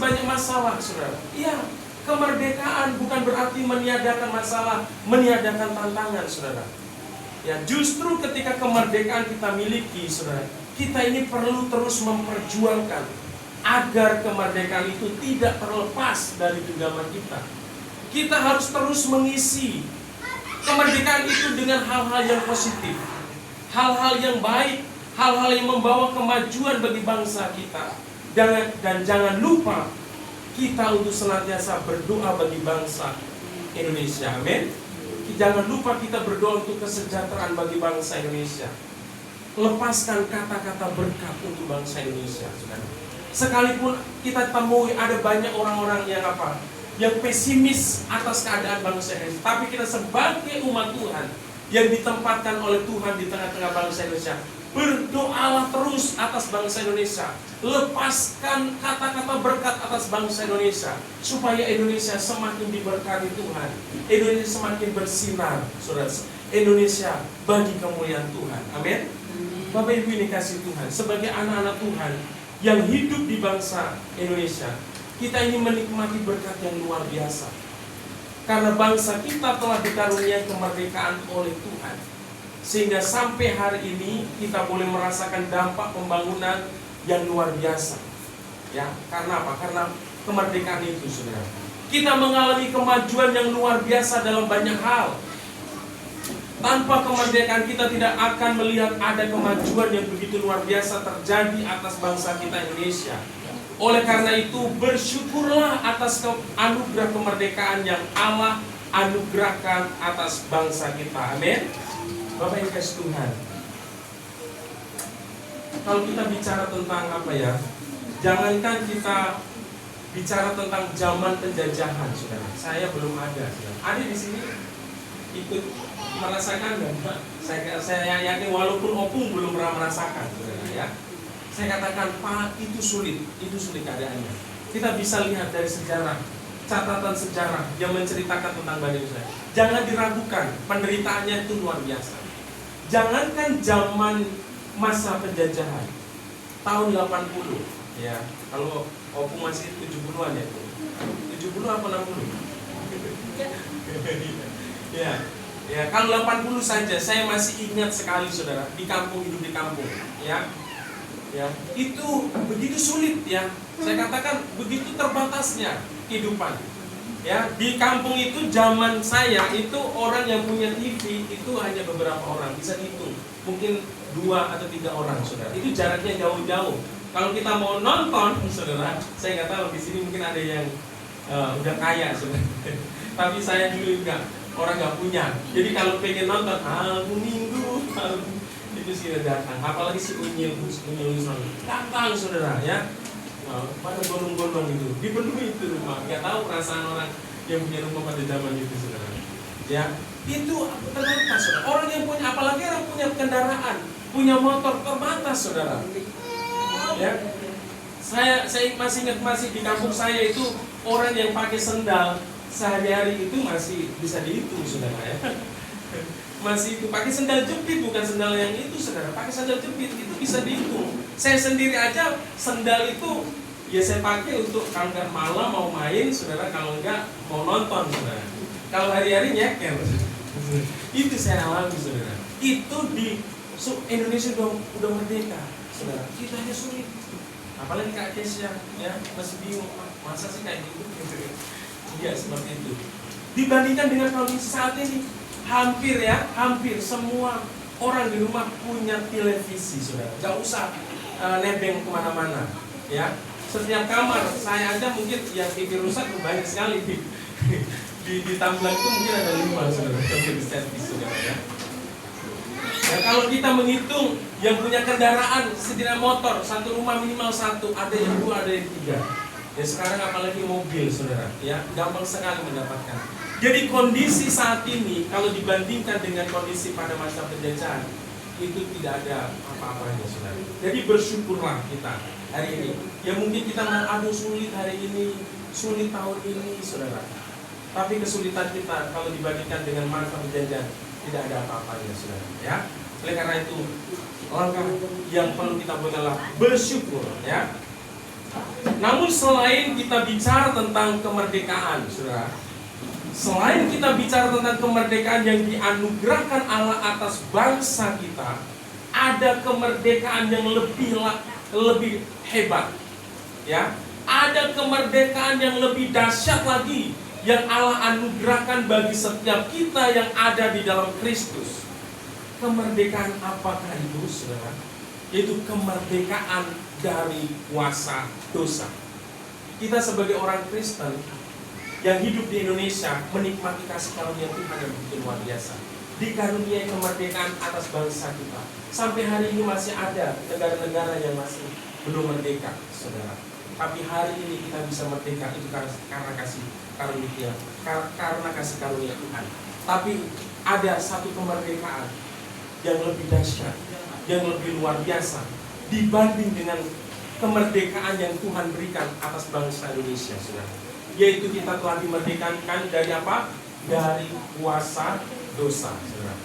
banyak masalah, saudara. Iya, kemerdekaan bukan berarti meniadakan masalah, meniadakan tantangan, saudara. Ya, justru ketika kemerdekaan kita miliki, saudara, kita ini perlu terus memperjuangkan agar kemerdekaan itu tidak terlepas dari genggaman kita. Kita harus terus mengisi kemerdekaan itu dengan hal-hal yang positif, hal-hal yang baik, hal-hal yang membawa kemajuan bagi bangsa kita. Dan jangan lupa kita untuk senantiasa berdoa bagi bangsa Indonesia. Amin. Jangan lupa kita berdoa untuk kesejahteraan bagi bangsa Indonesia. Lepaskan kata-kata berkat untuk bangsa Indonesia, saudara. Sekalipun kita temui ada banyak orang-orang yang pesimis atas keadaan bangsa Indonesia, tapi kita sebagai umat Tuhan yang ditempatkan oleh Tuhan di tengah-tengah bangsa Indonesia, berdoalah terus atas bangsa Indonesia. Lepaskan kata-kata berkat atas bangsa Indonesia, supaya Indonesia semakin diberkati Tuhan, Indonesia semakin bersinar, saudara. Indonesia bagi kemuliaan Tuhan. Amin. Bapak Ibu ini kasih Tuhan, sebagai anak-anak Tuhan yang hidup di bangsa Indonesia, kita ini menikmati berkat yang luar biasa. Karena bangsa kita telah dikaruniai kemerdekaan oleh Tuhan, sehingga sampai hari ini kita boleh merasakan dampak pembangunan yang luar biasa. Ya, karena apa? Karena kemerdekaan itu, saudara. Kita mengalami kemajuan yang luar biasa dalam banyak hal. Tanpa kemerdekaan kita tidak akan melihat ada kemajuan yang begitu luar biasa terjadi atas bangsa kita Indonesia. Oleh karena itu, bersyukurlah atas anugerah kemerdekaan yang Allah anugerahkan atas bangsa kita. Amin. Bapak Ibu kasih Tuhan, kalau kita bicara tentang jangankan kita bicara tentang zaman penjajahan, saudara. Saya belum ada, saudara. Ada di sini ikut merasakan enggak? Saya yakin walaupun opung belum pernah merasakan, saudara, ya. Saya katakan, Pak, itu sulit keadaannya. Kita bisa lihat dari sejarah, catatan sejarah yang menceritakan tentang Bani Israel. Jangan diragukan, penderitaannya itu luar biasa. Jangankan zaman masa penjajahan tahun 80, ya. Kalau opung masih 70-an ya. 70 apa 60? Ya, kalau 80 saja saya masih ingat sekali, saudara, di kampung, hidup di kampung, ya. Ya, itu begitu sulit, ya. Saya katakan begitu terbatasnya kehidupan. Ya, di kampung itu zaman saya itu orang yang punya TV itu hanya beberapa orang, bisa dihitung. Mungkin 2 atau 3 orang, saudara. Itu jaraknya jauh-jauh. Kalau kita mau nonton, saudara, saya nggak tahu di sini mungkin ada yang udah kaya, saudara. Tapi saya dulu orang nggak punya. Jadi kalau pengen nonton album minggu, itu sih datang. Apalagi si unyil datang, saudara, ya. Pada gondong-gondong itu, dipenuhi itu rumah. Nggak tahu perasaan orang yang punya rumah pada zaman itu, saudara. Ya, itu terbatas, saudara. Orang yang punya, apalagi orang punya kendaraan, punya motor, terbatas, saudara. Ya, saya masih ingat, masih di kampung saya itu orang yang pakai sendal sehari-hari itu masih bisa dihitung, saudara ya. Masih itu pakai sendal jepit, bukan sendal yang itu, saudara. Pakai sendal jepit itu bisa dihitung. Saya sendiri aja sendal itu ya saya pakai untuk kalau nggak malam mau main, saudara, kalau nggak mau nonton, saudara. Kalau hari-hari nyeker, itu saya alami, saudara. Itu di Indonesia udah merdeka, saudara. Kita hanya sulit. Apalagi Kak Kesya, ya masih bingung, masa sih kayak gitu? Iya seperti itu. Dibandingkan dengan kondisi saat ini, hampir semua orang di rumah punya televisi, saudara. Gak usah nebeng kemana-mana, ya. Setiap kamar, saya aja mungkin yang TV rusak banyak sekali di Tamblang itu mungkin ada 5, saudara, TV servis, saudara ya. Ya, kalau kita menghitung yang punya kendaraan setidaknya motor, satu rumah minimal 1, ada yang 2, ada yang 3. Ya sekarang apalagi mobil, saudara, ya gampang sekali mendapatkan. Jadi kondisi saat ini kalau dibandingkan dengan kondisi pada masa penjajahan itu tidak ada apa-apanya, saudara. Jadi bersyukurlah kita hari ini. Ya mungkin kita aduh sulit hari ini, sulit tahun ini, saudara. Tapi kesulitan kita kalau dibandingkan dengan masa penjajahan tidak ada apa-apanya, saudara. Ya. Oleh karena itu langkah yang perlu kita buat adalah bersyukur, ya. Namun selain kita bicara tentang kemerdekaan, saudara, selain kita bicara tentang kemerdekaan yang dianugerahkan Allah atas bangsa kita, ada kemerdekaan yang lebih hebat, ya. Ada kemerdekaan yang lebih dahsyat lagi yang Allah anugerahkan bagi setiap kita yang ada di dalam Kristus. Kemerdekaan apakah itu, saudara? Yaitu kemerdekaan dari kuasa dosa. Kita sebagai orang Kristen yang hidup di Indonesia menikmati kasih karunia Tuhan yang begitu luar biasa. Dikaruniai kemerdekaan atas bangsa kita. Sampai hari ini masih ada negara-negara yang masih belum merdeka, saudara. Tapi hari ini kita bisa merdeka itu karena kasih karunia, karena kasih karunia Tuhan. Tapi ada satu kemerdekaan yang lebih dahsyat, yang lebih luar biasa dibanding dengan kemerdekaan yang Tuhan berikan atas bangsa Indonesia, saudara. Yaitu kita telah dimerdekakan dari apa? Dari kuasa dosa, saudara.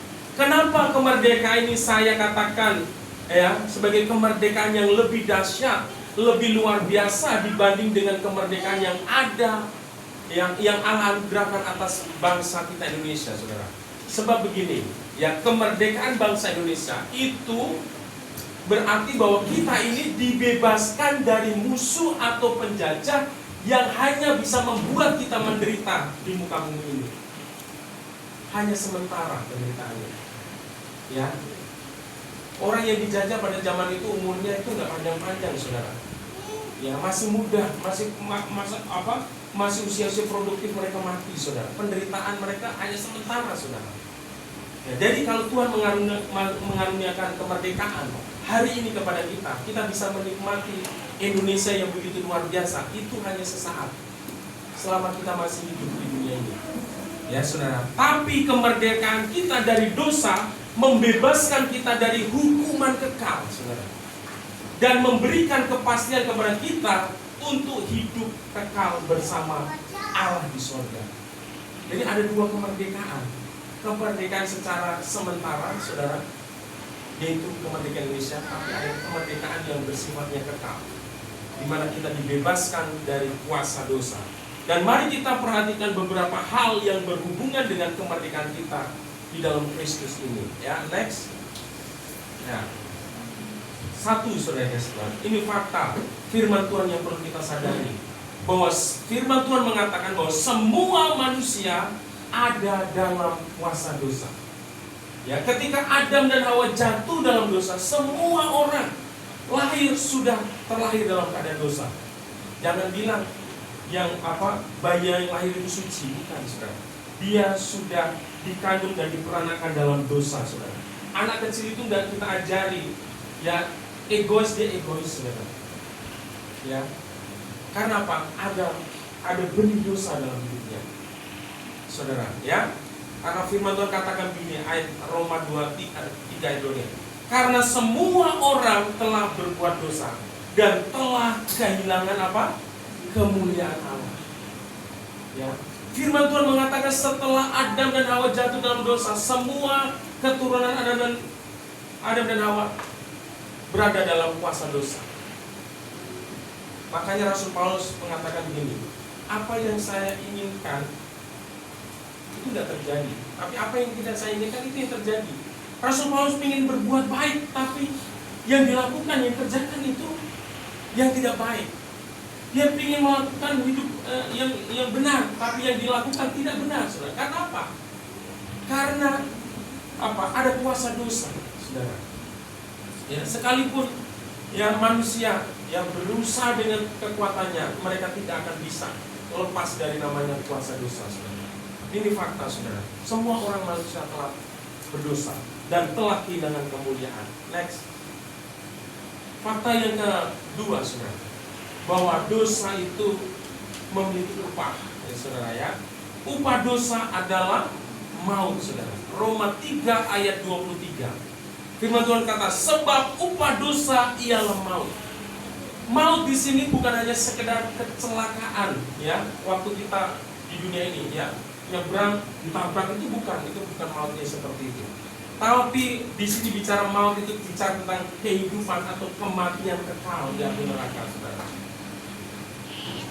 Kenapa kemerdekaan ini saya katakan ya sebagai kemerdekaan yang lebih dahsyat, lebih luar biasa dibanding dengan kemerdekaan yang ada yang Allah anugerahkan atas bangsa kita Indonesia, saudara. Sebab begini, ya kemerdekaan bangsa Indonesia itu berarti bahwa kita ini dibebaskan dari musuh atau penjajah yang hanya bisa membuat kita menderita di muka bumi ini. Hanya sementara penderitaannya. Ya. Orang yang dijajah pada zaman itu umurnya itu nggak panjang-panjang, saudara. Ya masih muda, masih usia-usia produktif mereka mati, saudara. Penderitaan mereka hanya sementara, saudara. Ya, jadi kalau Tuhan mengaruniakan kemerdekaan hari ini kepada kita bisa menikmati Indonesia yang begitu luar biasa. Itu hanya sesaat selama kita masih hidup di dunia ini, ya saudara. Tapi kemerdekaan kita dari dosa membebaskan kita dari hukuman kekal, saudara, dan memberikan kepastian kepada kita untuk hidup kekal bersama Allah di surga. Jadi ada dua kemerdekaan. Kemerdekaan secara sementara, saudara, yaitu kemerdekaan Indonesia, tapi ada kemerdekaan yang bersifatnya kekal, di mana kita dibebaskan dari kuasa dosa. Dan mari kita perhatikan beberapa hal yang berhubungan dengan kemerdekaan kita di dalam Kristus ini. Ya, next. Ya. Satu, saudara sekalian, ini fakta firman Tuhan yang perlu kita sadari, bahwa firman Tuhan mengatakan bahwa semua manusia ada dalam kuasa dosa. Ya, ketika Adam dan Hawa jatuh dalam dosa, semua orang sudah terlahir dalam keadaan dosa. Jangan bilang yang bayi yang lahir itu suci, bukan, saudara. Dia sudah dikandung dan diperanakan dalam dosa, saudara. Anak kecil itu nggak kita ajari, ya egois, dia egois, saudara. Ya, karena apa? Ada benih dosa dalam hidupnya, saudara. Ya, Karena firman Tuhan katakan begini, ayat Roma 2:3 ayat 2. Karena semua orang telah berbuat dosa dan telah kehilangan apa? Kemuliaan Allah. Ya. Firman Tuhan mengatakan setelah Adam dan Hawa jatuh dalam dosa, semua keturunan Adam dan Hawa berada dalam kuasa dosa. Makanya Rasul Paulus mengatakan begini, apa yang saya inginkan itu tidak terjadi, tapi apa yang tidak saya inginkan itu yang terjadi. Rasul Paulus ingin berbuat baik, tapi yang dilakukan, yang kerjakan itu yang tidak baik. Dia ingin melakukan hidup yang benar, tapi yang dilakukan tidak benar, saudara. Karena apa? Karena apa? Ada kuasa dosa, saudara. Ya, sekalipun yang manusia yang berusaha dengan kekuatannya, mereka tidak akan bisa lepas dari namanya kuasa dosa, saudara. Ini fakta, saudara. Semua orang manusia telah berdosa dan telah kehilangan kemuliaan. Next. Fakta yang kedua, saudara, bahwa dosa itu memiliki upah, ya, saudara ya. Upah dosa adalah maut, saudara. Roma 3 ayat 23. Firman Tuhan kata, sebab upah dosa ialah maut. Maut di sini bukan hanya sekedar kecelakaan, ya, waktu kita di dunia ini, ya, nyebrang, ditabrak, itu bukan mautnya seperti itu. Tapi di sini bicara maut itu bicara tentang kehidupan atau kematian kekal di api neraka, saudara.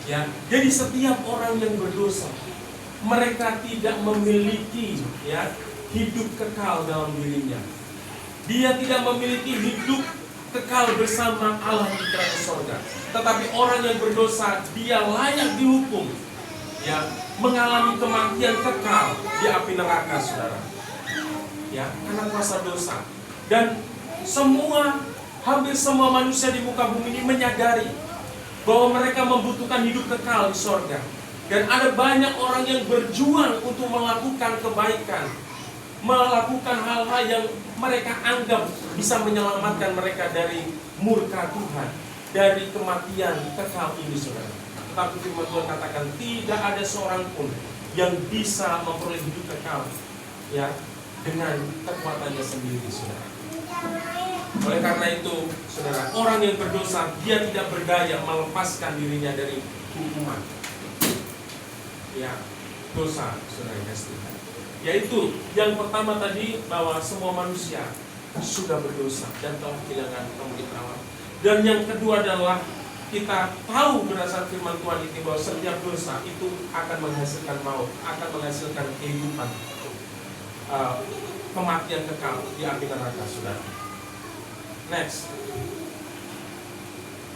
Ya, jadi setiap orang yang berdosa, mereka tidak memiliki, ya, hidup kekal dalam dirinya. Dia tidak memiliki hidup kekal bersama Allah di kerajaan surga. Tetapi orang yang berdosa, dia layak dihukum, ya, mengalami kematian kekal di api neraka, saudara. Ya, karena kuasa dosa. Dan hampir semua manusia di muka bumi ini menyadari bahwa mereka membutuhkan hidup kekal di surga. Dan ada banyak orang yang berjuang untuk melakukan kebaikan, melakukan hal-hal yang mereka anggap bisa menyelamatkan mereka dari murka Tuhan, dari kematian kekal ini, saudara. Tetapi firman Tuhan katakan tidak ada seorang pun yang bisa memperoleh hidup kekal, ya, dengan kekuatannya sendiri, saudara. Oleh karena itu, saudara, orang yang berdosa, dia tidak berdaya melepaskan dirinya dari hukuman, ya, dosa, saudara kasih. Yaitu yang pertama tadi, bahwa semua manusia sudah berdosa dan telah kehilangan kemuliaan Allah. Dan yang kedua adalah kita tahu berdasarkan firman Tuhan ini bahwa setiap dosa itu akan menghasilkan maut, akan menghasilkan kehidupan, kematian kekal di api neraka, saudara. Next.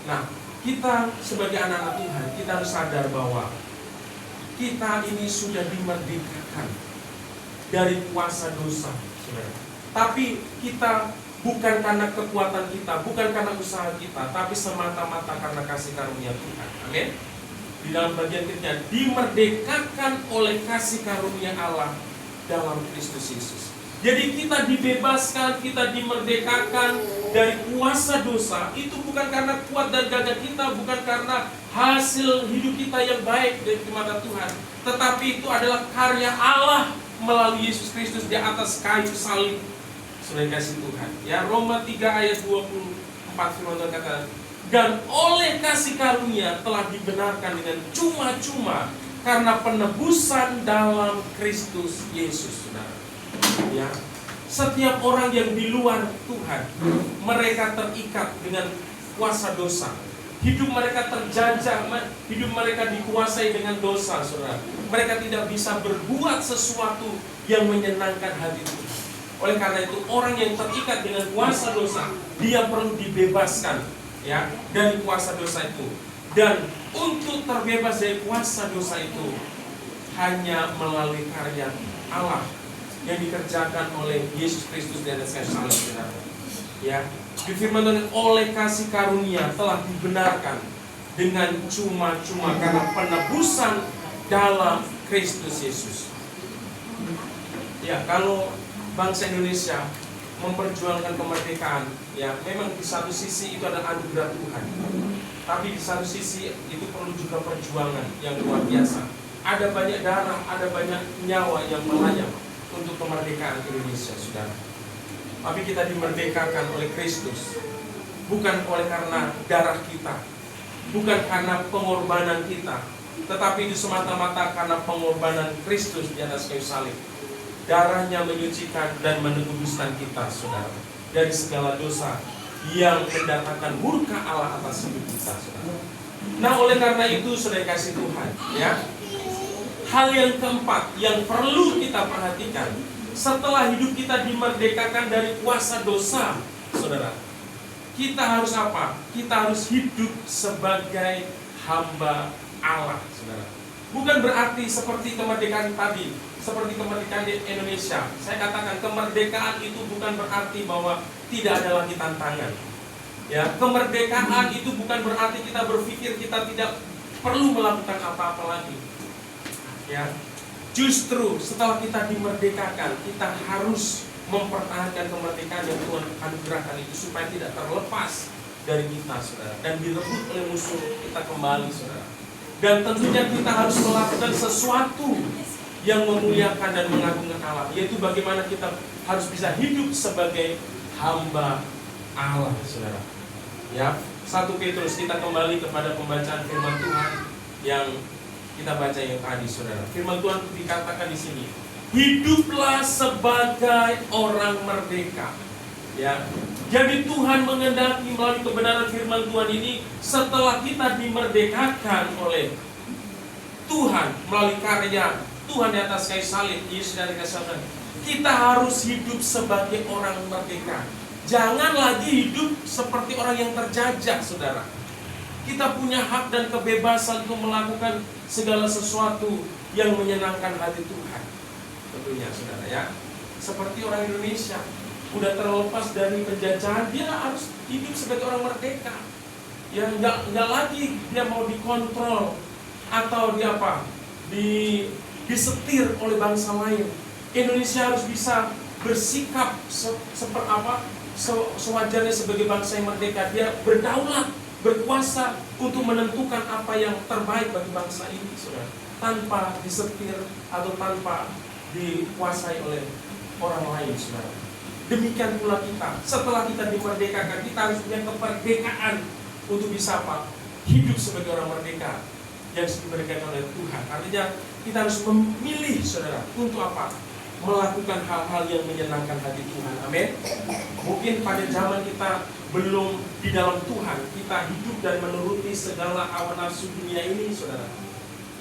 Nah, kita sebagai anak-anak Tuhan, kita harus sadar bahwa kita ini sudah dimerdekakan dari kuasa dosa, saudara. Tapi kita bukan karena kekuatan kita, bukan karena usaha kita, tapi semata-mata karena kasih karunia Tuhan. Amin. Di dalam bagian ketiga, dimerdekakan oleh kasih karunia Allah dalam Kristus Yesus. Jadi kita dibebaskan, kita dimerdekakan dari kuasa dosa. Itu bukan karena kuat dan gagah kita, bukan karena hasil hidup kita yang baik dari mata Tuhan, tetapi itu adalah karya Allah melalui Yesus Kristus di atas kayu salib. Sudah kasih Tuhan. Ya, Roma 3 ayat 24 firman Tuhan kata, dan oleh kasih karunia telah dibenarkan dengan cuma-cuma karena penebusan dalam Kristus Yesus, saudara. Ya, setiap orang yang di luar Tuhan, mereka terikat dengan kuasa dosa. Hidup mereka terjajah, hidup mereka dikuasai dengan dosa, saudara. Mereka tidak bisa berbuat sesuatu yang menyenangkan hati Tuhan. Oleh karena itu, orang yang terikat dengan kuasa dosa, dia perlu dibebaskan, ya, dari kuasa dosa itu. Dan untuk terbebas dari kuasa dosa itu hanya melalui karya Allah yang dikerjakan oleh Yesus Kristus di atas kayu salib, saudara. Ya, di firman Tuhan, oleh kasih karunia telah dibenarkan dengan cuma-cuma karena penebusan dalam Kristus Yesus. Ya, kalau bangsa Indonesia memperjuangkan kemerdekaan, ya, memang di satu sisi itu adalah anugerah Tuhan. Tapi di satu sisi itu perlu juga perjuangan yang luar biasa. Ada banyak darah, ada banyak nyawa yang melayang. untuk kemerdekaan Indonesia, saudara. Tapi kita dimerdekakan oleh Kristus, bukan oleh karena darah kita, bukan karena pengorbanan kita, tetapi itu semata-mata karena pengorbanan Kristus di atas kayu salib. Darahnya menyucikan dan menebuskan kita, saudara, dari segala dosa yang mendatangkan murka Allah atas hidup kita, saudara. Nah, oleh karena itu, saudara kasih Tuhan, ya, hal yang keempat yang perlu kita perhatikan setelah hidup kita dimerdekakan dari kuasa dosa, saudara, kita harus apa? Kita harus hidup sebagai hamba Allah, saudara. Bukan berarti seperti kemerdekaan tadi, seperti kemerdekaan di Indonesia. Saya katakan kemerdekaan itu bukan berarti bahwa tidak ada lagi tantangan. Ya, kemerdekaan itu bukan berarti kita berpikir kita tidak perlu melakukan apa-apa lagi. Ya, justru setelah kita dimerdekakan, kita harus mempertahankan kemerdekaan yang Tuhan anugerahkan itu supaya tidak terlepas dari kita, saudara, dan direbut oleh musuh kita kembali, saudara. Dan tentunya kita harus melakukan sesuatu yang memuliakan dan mengagungkan Allah, yaitu bagaimana kita harus bisa hidup sebagai hamba Allah, saudara. Ya, 1 Petrus, kita kembali kepada pembacaan firman Tuhan yang kita baca yang tadi, saudara. Firman Tuhan dikatakan di sini, hiduplah sebagai orang merdeka. Ya, jadi Tuhan mengendaki melalui kebenaran firman Tuhan ini, setelah kita dimerdekakan oleh Tuhan melalui karya Tuhan di atas kayu salib, Yesus dari kesatuan, kita harus hidup sebagai orang merdeka. Jangan lagi hidup seperti orang yang terjajah, saudara. Kita punya hak dan kebebasan untuk melakukan segala sesuatu yang menyenangkan hati Tuhan, tentunya, saudara, ya. Seperti orang Indonesia udah terlepas dari penjajahan, dia harus hidup sebagai orang merdeka. Ya, nggak lagi dia mau dikontrol atau disetir oleh bangsa lain. Indonesia harus bisa bersikap sewajarnya sebagai bangsa yang merdeka. Dia berdaulat, berkuasa untuk menentukan apa yang terbaik bagi bangsa ini, saudara, tanpa disetir atau tanpa dikuasai oleh orang lain, saudara. Demikian pula kita, setelah kita dimerdekakan, kita harus punya kemerdekaan untuk bisa apa? Hidup sebagai orang merdeka yang dimerdekakan oleh Tuhan. Artinya kita harus memilih, saudara, untuk apa? Melakukan hal-hal yang menyenangkan hati Tuhan. Amin. Mungkin pada zaman kita belum di dalam Tuhan, kita hidup dan menuruti segala hawa nafsu dunia ini, saudara,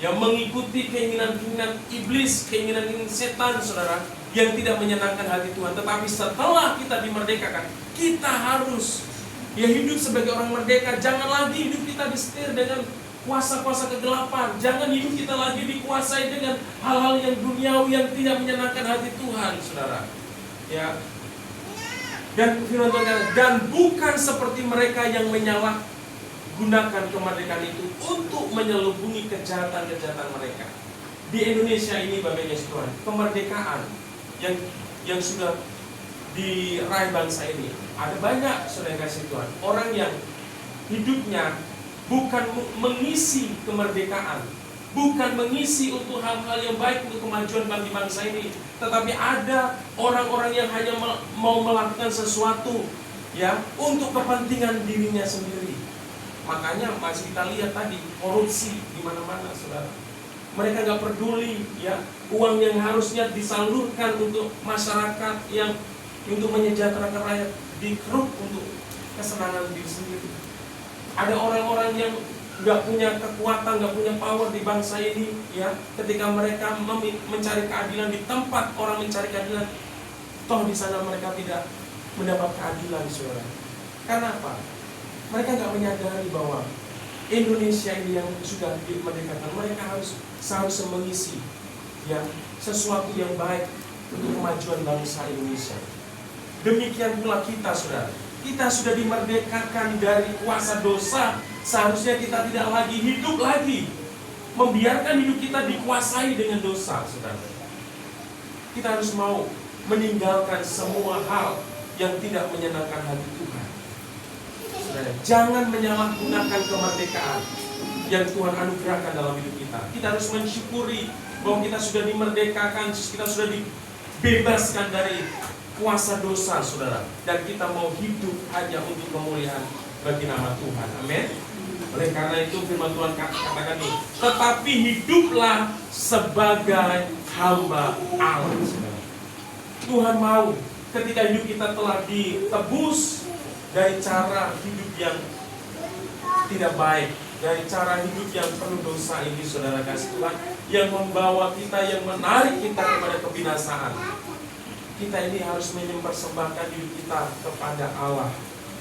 yang mengikuti keinginan-keinginan iblis, keinginan setan, saudara, yang tidak menyenangkan hati Tuhan. Tetapi setelah kita dimerdekakan, kita harus hidup sebagai orang merdeka. Jangan lagi hidup kita disetir dengan kuasa-kuasa kegelapan. Jangan hidup kita lagi dikuasai dengan hal-hal yang duniawi yang tidak menyenangkan hati Tuhan, saudara. Ya. Dan firman Tuhan, dan bukan seperti mereka yang menyalahgunakan kemerdekaan itu untuk menyelubungi kejahatan-kejahatan mereka. Di Indonesia ini, Bapak Yesus Tuhan, kemerdekaan yang sudah diraih bangsa ini, ada banyak, saudara kasih Tuhan, orang yang hidupnya bukan mengisi kemerdekaan, bukan mengisi untuk hal-hal yang baik untuk kemajuan bagi bangsa ini, tetapi ada orang-orang yang hanya mau melakukan sesuatu, ya, untuk kepentingan dirinya sendiri. Makanya masih kita lihat tadi korupsi di mana-mana, saudara. Mereka nggak peduli, ya, uang yang harusnya disalurkan untuk masyarakat yang untuk menyejahterakan rakyat dikeruk untuk kesenangan diri sendiri. Ada orang-orang yang nggak punya kekuatan, nggak punya power di bangsa ini, ya, ketika mereka mencari keadilan di tempat orang mencari keadilan, toh di sana mereka tidak mendapat keadilan, saudara. Karena apa? Mereka nggak menyadari bahwa Indonesia ini yang sudah dimerdekakan, mereka harus seharusnya mengisi, ya, sesuatu yang baik untuk kemajuan bangsa Indonesia. Demikian pula kita, saudara. Kita sudah dimerdekakan dari kuasa dosa. Seharusnya kita tidak lagi hidup lagi membiarkan hidup kita dikuasai dengan dosa, saudara. Kita harus mau meninggalkan semua hal yang tidak menyenangkan hati Tuhan. Saudara, jangan menyalahgunakan kemerdekaan yang Tuhan anugerahkan dalam hidup kita. Kita harus mensyukuri bahwa kita sudah dimerdekakan, kita sudah bebaskan dari kuasa dosa, saudara. Dan kita mau hidup hanya untuk kemuliaan bagi nama Tuhan. Amin. Oleh karena itu firman Tuhan katakan ini, tetapi hiduplah sebagai hamba Allah, saudara. Tuhan mau ketika hidup kita telah ditebus dari cara hidup yang tidak baik, dari cara hidup yang penuh dosa ini, saudara kasih Tuhan, yang membawa kita, yang menarik kita kepada kebinasaan. Kita ini harus mempersembahkan diri kita kepada Allah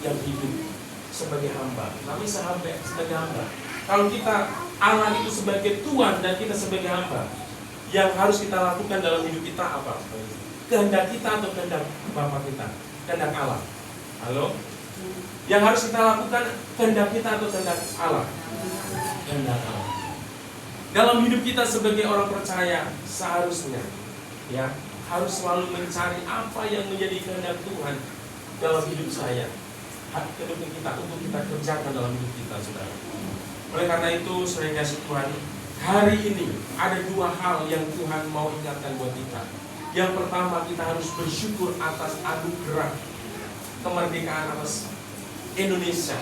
yang hidup sebagai hamba. Kami sebagai hamba. Kalau kita Allah itu sebagai Tuhan dan kita sebagai hamba, yang harus kita lakukan dalam hidup kita apa? Kehendak kita atau kehendak Bapa kita? Kehendak Allah. Halo? Yang harus kita lakukan kehendak kita atau kehendak Allah? Kehendak Allah. Dalam hidup kita sebagai orang percaya seharusnya ya harus selalu mencari apa yang menjadi kehendak Tuhan dalam hidup saya, hidup kita, untuk kita kerjakan dalam hidup kita, saudara. Oleh karena itu, saudara kasih Tuhan, hari ini ada dua hal yang Tuhan mau ingatkan buat kita. Yang pertama, kita harus bersyukur atas anugerah kemerdekaan atas Indonesia,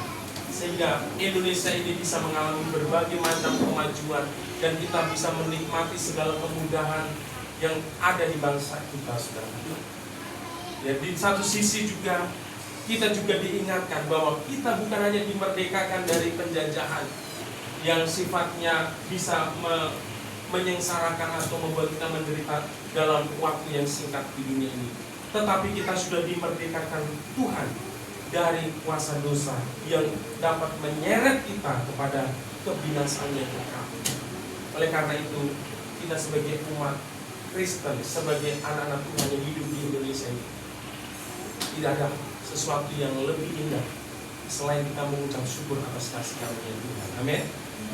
sehingga Indonesia ini bisa mengalami berbagai macam kemajuan dan kita bisa menikmati segala kemudahan yang ada di bangsa kita, saudara. Ya, di satu sisi juga kita juga diingatkan bahwa kita bukan hanya dimerdekakan dari penjajahan yang sifatnya bisa menyengsarakan atau membuat kita menderita dalam waktu yang singkat di dunia ini, tetapi kita sudah dimerdekakan Tuhan dari kuasa dosa yang dapat menyeret kita kepada kebinasaan yang kekal. Oleh karena itu, kita sebagai umat Kristen, sebagai anak-anak Tuhan yang hidup di Indonesia ini, tidak ada sesuatu yang lebih indah selain kita mengucap syukur atas kasih karunia Tuhan. Amin.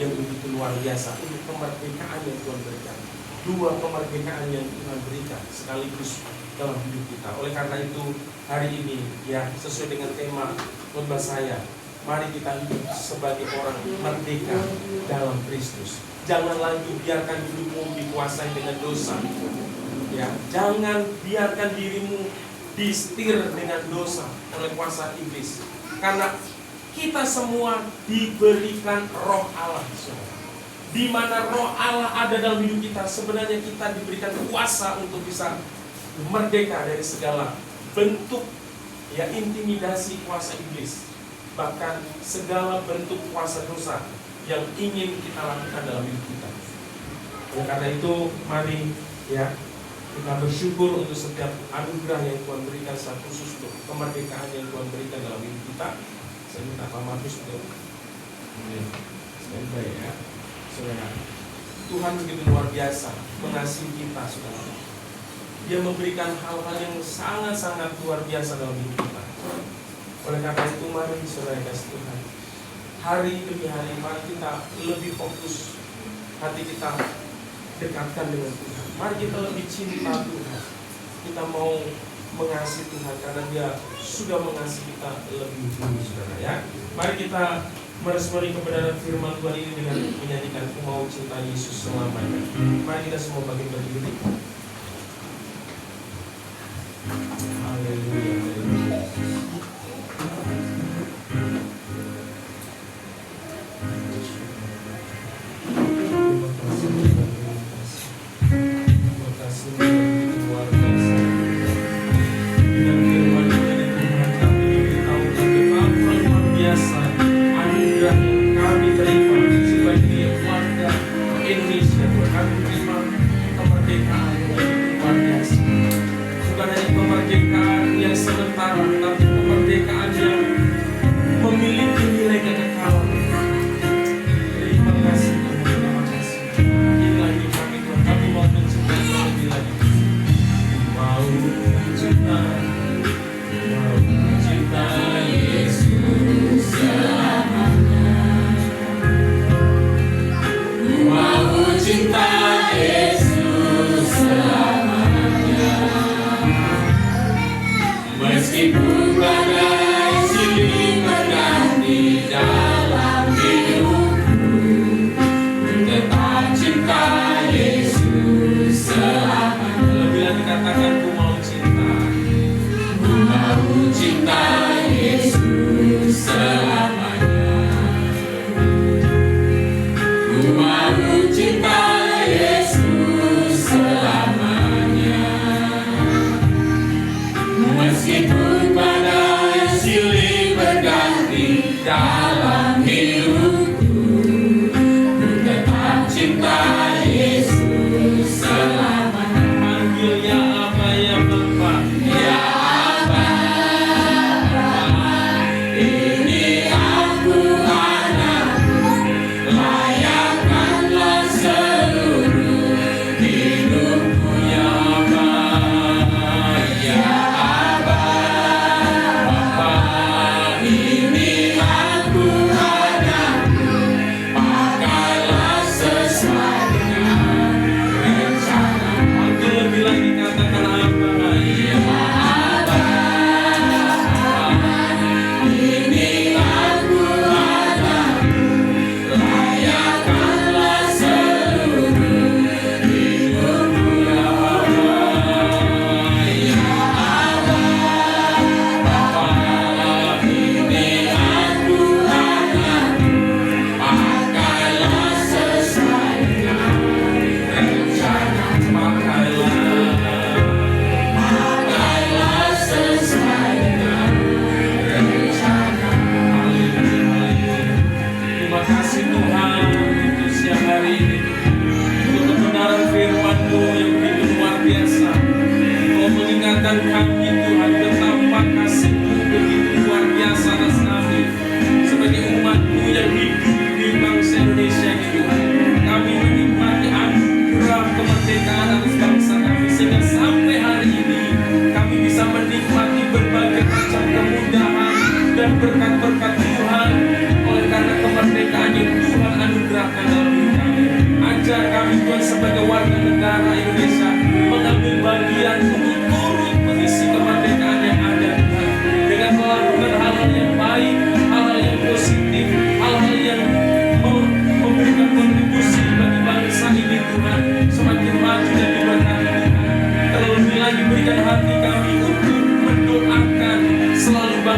Yang begitu luar biasa untuk kemerdekaan yang Tuhan berikan. Dua kemerdekaan yang Tuhan berikan sekaligus dalam hidup kita. Oleh karena itu hari ini ya, sesuai dengan tema khotbah saya, mari kita hidup sebagai orang merdeka dalam Kristus. Jangan lagi biarkan hidupmu dikuasai dengan dosa. Ya, jangan biarkan dirimu disetir dengan dosa oleh kuasa iblis. Karena kita semua diberikan roh Allah, saudara. Di mana roh Allah ada dalam hidup kita, sebenarnya kita diberikan kuasa untuk bisa merdeka dari segala bentuk ya intimidasi kuasa iblis, bahkan segala bentuk kuasa dosa yang ingin kita lakukan dalam hidup kita. Oleh karena itu, mari ya kita bersyukur untuk setiap anugerah yang Tuhan berikan, secara khusus untuk kemerdekaan yang Tuhan berikan dalam hidup kita. Saya minta Pak Markus untuk standby ya. Saudara, Tuhan begitu luar biasa mengasihi kita, saudara. Dia memberikan hal-hal yang sangat-sangat luar biasa dalam hidup kita. Oleh karena itu, mari saudara kasih Tuhan, hari demi hari, mari kita lebih fokus hati kita dekatkan dengan Tuhan. Mari kita lebih cinta Tuhan. Kita mau mengasihi Tuhan karena Dia sudah mengasihi kita lebih dulu, saudara ya. Mari kita meresponi kebenaran firman Tuhan ini dengan menyanyikan "Ku Mau Cinta Yesus Selamanya". Mari kita semua bangkit berdiri. Haleluya. Indonesia, Tuhan, kami terima kemerdekaan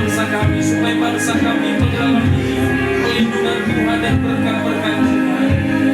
bangsa kami, supaya bangsa kami mengalami pelindungan Tuhan dan berkat-berkat Tuhan.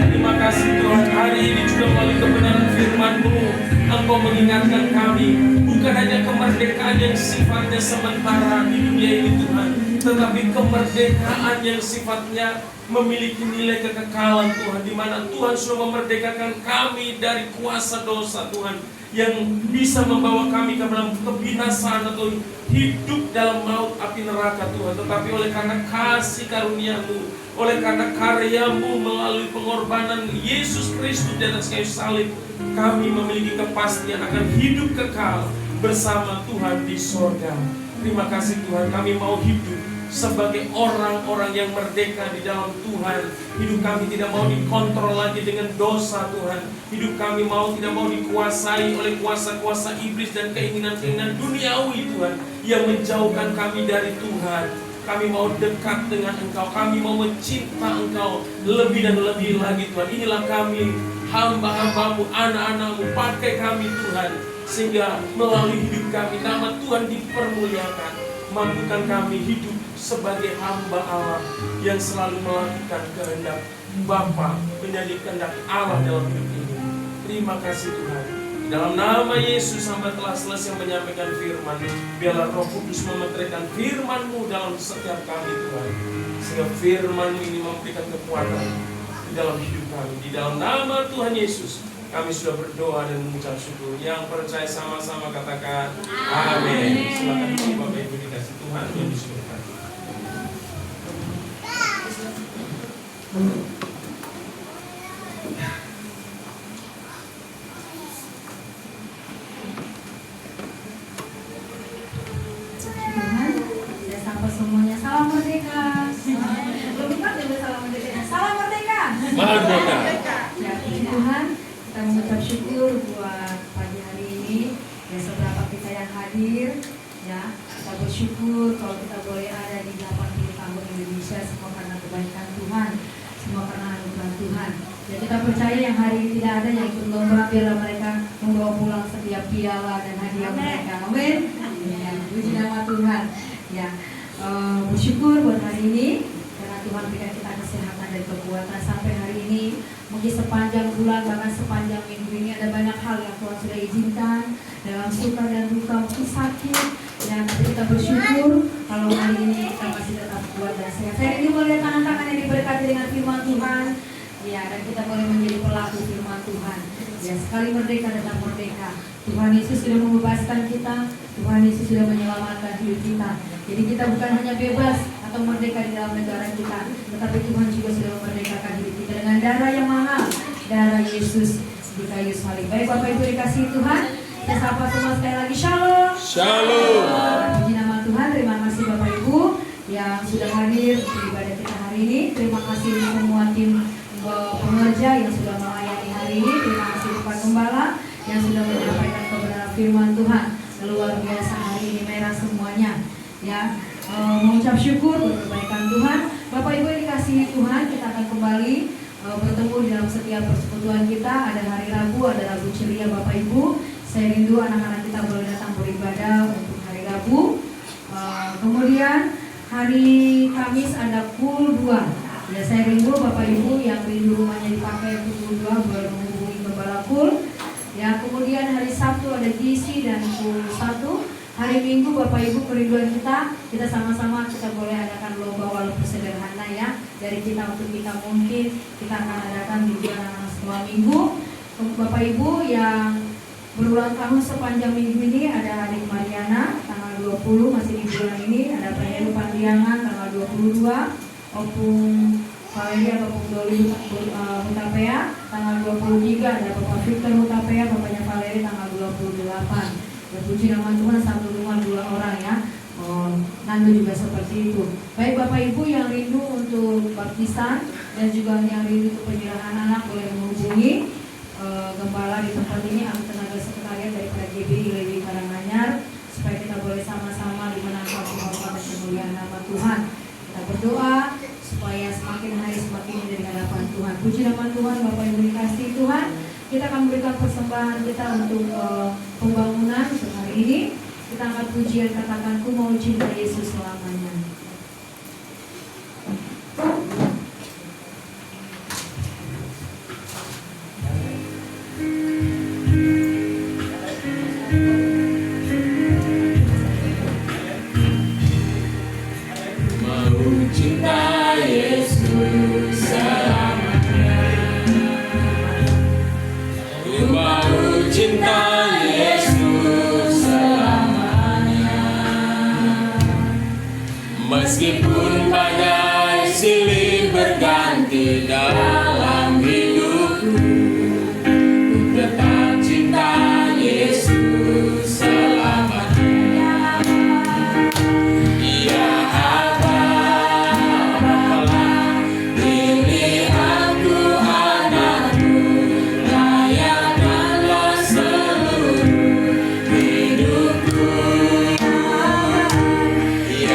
Terima kasih Tuhan, hari ini juga melalui kebenaran firman-Mu, Engkau mengingatkan kami bukan hanya kemerdekaan yang sifatnya sementara di dunia ini Tuhan, tetapi kemerdekaan yang sifatnya memiliki nilai kekekalan Tuhan, di mana Tuhan sudah memerdekakan kami dari kuasa dosa Tuhan, yang bisa membawa kami ke dalam kebinasaan atau hidup dalam maut api neraka Tuhan. Tetapi oleh karena kasih karunia-Mu, oleh karena karya-Mu melalui pengorbanan Yesus Kristus di atas kayu salib, kami memiliki kepastian akan hidup kekal bersama Tuhan di sorga. Terima kasih Tuhan, kami mau hidup sebagai orang-orang yang merdeka di dalam Tuhan. Hidup kami tidak mau dikontrol lagi dengan dosa Tuhan. Hidup kami tidak mau dikuasai oleh kuasa-kuasa iblis dan keinginan-keinginan duniawi Tuhan, yang menjauhkan kami dari Tuhan. Kami mau dekat dengan Engkau, kami mau mencinta Engkau lebih dan lebih lagi Tuhan. Inilah kami, hamba-hamba-Mu, anak-anak-Mu, pakai kami Tuhan, sehingga melalui hidup kami nama Tuhan dipermuliakan. Mampukan kami hidup sebagai hamba Allah yang selalu melakukan kehendak Bapa, menjadi kehendak Allah dalam hidup ini. Terima kasih Tuhan. Dalam nama Yesus, hamba telah selesai menyampaikan firman. Biarlah Roh Kudus memeteraikan firman-Mu dalam setiap kami Tuhan, sehingga firman-Mu ini memberikan kekuatan di dalam hidup kami. Di dalam nama Tuhan Yesus kami sudah berdoa dan mengucap syukur. Yang percaya sama-sama katakan amin. Silakan Bapak Ibu dikasih Tuhan dan disyukurkan. Tuhan, sudah sampai semuanya. Salam merdeka. Lebih kan juga salam merdeka. Salam merdeka. Merdeka. Ya, puji Tuhan, kita mengucap syukur buat pagi hari ini. Ya, seberapa kita yang hadir, ya, kita bersyukur kalau kita boleh ada di 80 tahun Indonesia, semua karena kebaikan Tuhan, semua karena anugerah Tuhan. Ya, kita percaya yang hari ini tidak ada yang ikut lomba, biarlah mereka membawa pulang setiap piala dan hadiah mereka. Amin. Ya, puji nama Tuhan. Ya, bersyukur buat hari ini karena Tuhan berikan kita kesehatan dan kekuatan sampai hari ini. Mungkin sepanjang bulan, bahkan sepanjang minggu ini ada banyak hal yang Tuhan sudah izinkan dalam suka dan duka, mungkin sakit. Ya, tapi kita bersyukur kalau hari ini kita masih tetap kuat dan sehat. Saya ini melihat tangan-tangan yang diberkati dengan firman Tuhan. Ya, dan kita boleh menjadi pelaku firman Tuhan. Ya, sekali merdeka tetap merdeka. Tuhan Yesus sudah membebaskan kita. Tuhan Yesus sudah menyelamatkan hidup kita. Jadi kita bukan hanya bebas atau merdeka di dalam negara kita, tetapi Tuhan juga sudah memerdekakan hidup kita dengan darah yang mahal, darah Yesus di kayu salib. Baik Bapak Ibu dikasihi Tuhan, saya sapa semua sekali lagi, Shalom. Shalom. Puji nama Tuhan. Terima kasih Bapak Ibu yang sudah hadir di ibadah kita hari ini. Terima kasih semua tim pengerja yang sudah melayani hari ini. Terima kasih Pak Gembala yang sudah menyampaikan kebenaran firman Tuhan. Luar biasa hari ini merah semuanya. Ya, mengucap syukur untuk kebaikan Tuhan. Bapak Ibu yang dikasihi Tuhan, kita akan kembali bertemu di dalam setiap persekutuan kita. Ada hari Rabu, ada Rabu ceria Bapak Ibu. Saya rindu anak-anak kita boleh datang beribadah untuk hari Rabu. Kemudian hari Kamis ada Kul 2. Ya, saya rindu Bapak Ibu yang rindu rumahnya dipakai untuk Kul 2 boleh menghubungi Gembala Kul. Ya, kemudian hari Sabtu ada GC dan Kul 1. Hari Minggu Bapak Ibu kerinduan kita sama-sama kita boleh adakan lomba walaupun sederhana ya. Dari kita untuk kita mungkin kita akan adakan di bulan setelah minggu. Bapak Ibu yang berulang tahun sepanjang minggu ini ada adik Mariana tanggal 20 masih di bulan ini, ada Pak Heru Pandiangan tanggal 22, Opung Valeria atau Opung Doli Hutapea tanggal 23, ada Bapak Victor Hutapea, bapaknya Valeria tanggal 28. Ya, puji nama Tuhan, satu rumah 2 orang ya. Nando juga seperti itu. Baik Bapak Ibu yang rindu untuk baptisan dan juga yang rindu untuk penyerahan anak boleh menghubungi gembala di tempat ini atau tenaga sekretariat dari GBI Lewi Karanganyar supaya kita boleh sama-sama dimenangkan kehormatan dan kemuliaan nama Tuhan. Kita berdoa supaya semakin hari semakin indah di hadapan Tuhan. Puji nama Tuhan, Bapak Ibu dikasihi Tuhan. Kita akan berikan persembahan kita untuk pembangunan untuk hari ini. Kita kita angkat pujian, katakan ku mau cinta Yesus selamanya. Meskipun badai silih berganti dalam hidupku, ku tetap cinta Yesus selamanya. Ya Aba, Bapalah, pilih aku anakmu, layakkanlah seluruh hidupku. Ya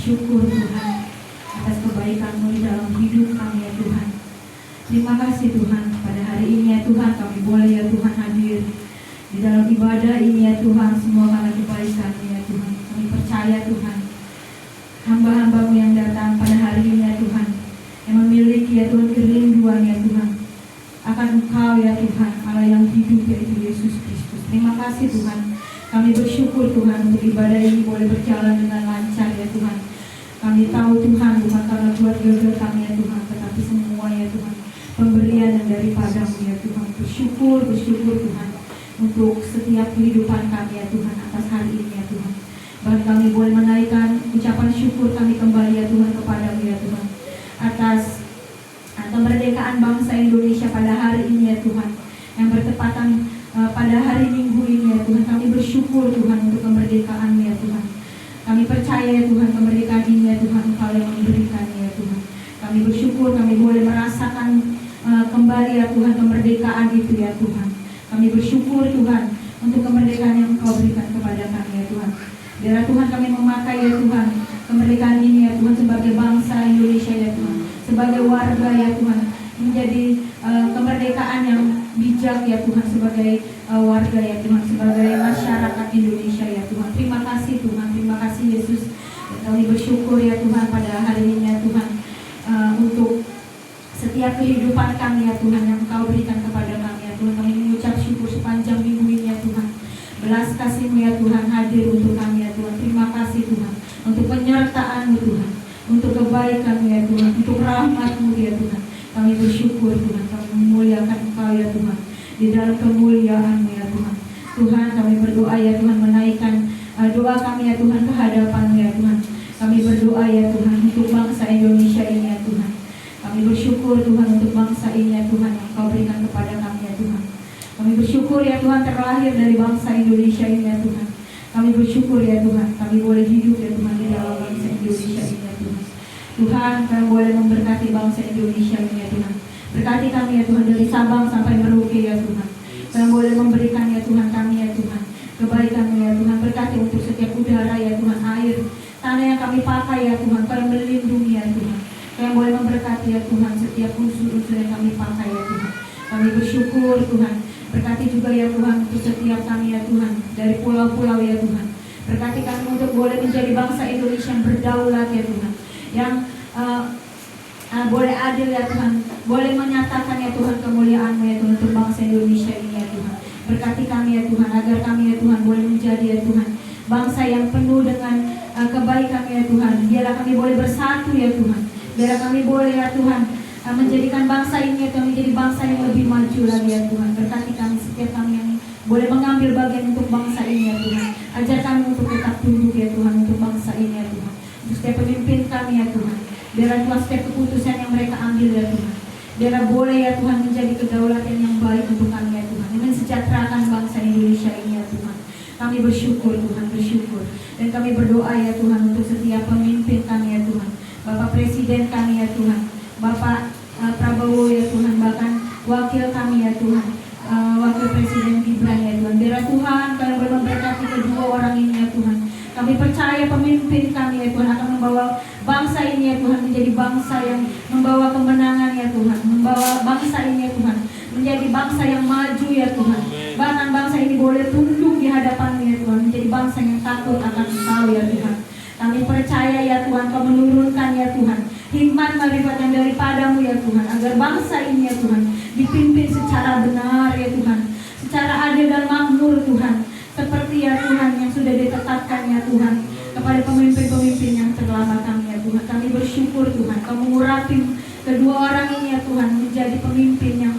syukur Tuhan atas kebaikan-Mu di dalam hidup kami ya Tuhan. Terima kasih Tuhan, pada hari ini ya Tuhan kami boleh ya Tuhan hadir di dalam ibadah ini ya Tuhan, semua karena kebaikan-Mu ya Tuhan. Kami percaya Tuhan, hamba-hamba-Mu yang datang pada hari ini ya Tuhan, yang memiliki ya Tuhan kerinduan ya Tuhan akan Engkau ya Tuhan, Allah yang hidup yaitu Yesus Kristus. Terima kasih Tuhan, kami bersyukur Tuhan untuk ibadah ini boleh berjalan dengan lancar ya Tuhan. Kami tahu Tuhan bukan karena keluarga kami ya Tuhan, tetapi semua ya Tuhan pemberian yang daripada-Mu ya Tuhan. Bersyukur Tuhan untuk setiap kehidupan kami ya Tuhan atas hari ini ya Tuhan. Bahkan kami boleh menaikkan ucapan syukur kami kembali ya Tuhan kepada-Mu ya Tuhan atas kemerdekaan bangsa Indonesia pada hari ini ya Tuhan, yang bertepatan pada hari Minggu ini ya Tuhan. Kami bersyukur Tuhan untuk kemerdekaan-Mu ya Tuhan. Kami percaya ya Tuhan kemerdekaan ini ya Tuhan Engkau yang memberikan ya Tuhan. Kami bersyukur kami boleh merasakan kembali ya Tuhan kemerdekaan itu ya Tuhan. Kami bersyukur Tuhan untuk kemerdekaan yang Engkau berikan kepada kami ya Tuhan. Biarlah Tuhan kami memakai ya Tuhan kemerdekaan ini ya Tuhan sebagai bangsa Indonesia ya Tuhan, sebagai warga ya Tuhan, menjadi kemerdekaan yang bijak ya Tuhan, sebagai warga ya Tuhan, sebagai masyarakat Indonesia ya Tuhan. Terima kasih Tuhan, terima kasih Yesus. Dan kami bersyukur ya Tuhan pada hari ini ya Tuhan untuk setiap kehidupan kami ya Tuhan yang Engkau berikan kepada kami ya Tuhan. Kami mengucap syukur sepanjang minggu ini ya Tuhan. Belas kasih-Mu ya Tuhan hadir untuk kami ya Tuhan. Terima kasih Tuhan untuk penyertaan-Mu Tuhan, untuk kebaikan-Mu ya Tuhan, untuk rahmat-Mu ya Tuhan. Kami bersyukur Tuhan, kami memuliakan Engkau ya Tuhan di dalam kemuliaan-Mu ya Tuhan. Tuhan kami berdoa ya Tuhan, menaikkan doa kami ya Tuhan ke hadapan-Mu ya Tuhan. Kami berdoa ya Tuhan untuk bangsa Indonesia ini ya Tuhan. Kami bersyukur Tuhan untuk bangsa ini ya Tuhan yang Engkau berikan kepada kami ya Tuhan. Kami bersyukur ya Tuhan terlahir dari bangsa Indonesia ini ya Tuhan. Kami bersyukur ya Tuhan, kami boleh hidup ya Tuhan di dalam bangsa Indonesia ini ya Tuhan. Tuhan kami boleh memberkati bangsa Indonesia ini ya Tuhan. Berkati kami ya Tuhan dari Sabang sampai Merauke ya Tuhan. Kami boleh memberikan ya Tuhan kami ya Tuhan kebaikan-Mu ya Tuhan. Berkati untuk setiap udara ya Tuhan, air, tanah yang kami pakai ya Tuhan. Kami melindungi ya Tuhan. Kami boleh memberkati ya Tuhan setiap unsur-unsur yang kami pakai ya Tuhan. Kami bersyukur Tuhan. Berkati juga ya Tuhan untuk setiap kami ya Tuhan dari pulau-pulau ya Tuhan. Berkati kami untuk boleh menjadi bangsa Indonesia yang berdaulat ya Tuhan, yang boleh adil ya Tuhan, boleh menyatakan ya Tuhan kemuliaan-Mu ya Tuhan untuk bangsa Indonesia ini ya Tuhan. Berkati kami ya Tuhan, agar kami ya Tuhan boleh menjadi ya Tuhan bangsa yang penuh dengan kebaikan ya Tuhan. Biarlah kami boleh bersatu ya Tuhan. Biarlah kami boleh ya Tuhan menjadikan bangsa ini ya Tuhan menjadi bangsa yang lebih maju lagi ya Tuhan. Berkati kami setiap kami yang boleh mengambil bagian untuk bangsa ini ya Tuhan. Ajar kami untuk tetap tunduk ya Tuhan untuk bangsa ini Biarlah Tuhan setiap keputusan yang mereka ambil ya Tuhan, biarlah boleh ya Tuhan menjadi kedaulatan yang baik untuk kami ya Tuhan, yang mensejahterakan bangsa Indonesia ini ya Tuhan. Kami bersyukur Tuhan, bersyukur. Dan kami berdoa ya Tuhan untuk setiap pemimpin kami ya Tuhan, Bapak Presiden kami ya Tuhan, Bapak Prabowo ya Tuhan, bahkan wakil kami ya Tuhan, Wakil Presiden Gibran ya Tuhan. Biarlah Tuhan kami memberkati kedua orang ini ya Tuhan. Kami percaya pemimpin kami ya Tuhan akan membawa bangsa ini ya Tuhan menjadi bangsa yang membawa kemenangan ya Tuhan, membawa bangsa ini ya Tuhan menjadi bangsa yang maju ya Tuhan. Bahkan bangsa ini boleh tunduk di hadapan-Mu ya Tuhan, menjadi bangsa yang takut akan Engkau ya Tuhan. Kami percaya ya Tuhan, Kau menurunkan ya Tuhan hikmat marifat yang daripada-Mu ya Tuhan, agar bangsa ini ya Tuhan dipimpin secara benar ya Tuhan, secara adil dan makmur Tuhan, seperti ya Tuhan yang sudah ditetapkan ya Tuhan kepada pemimpin-pemimpin yang terlama kami ya Tuhan. Kami bersyukur Tuhan, Kau mengurapi kedua orang ini ya Tuhan menjadi pemimpin yang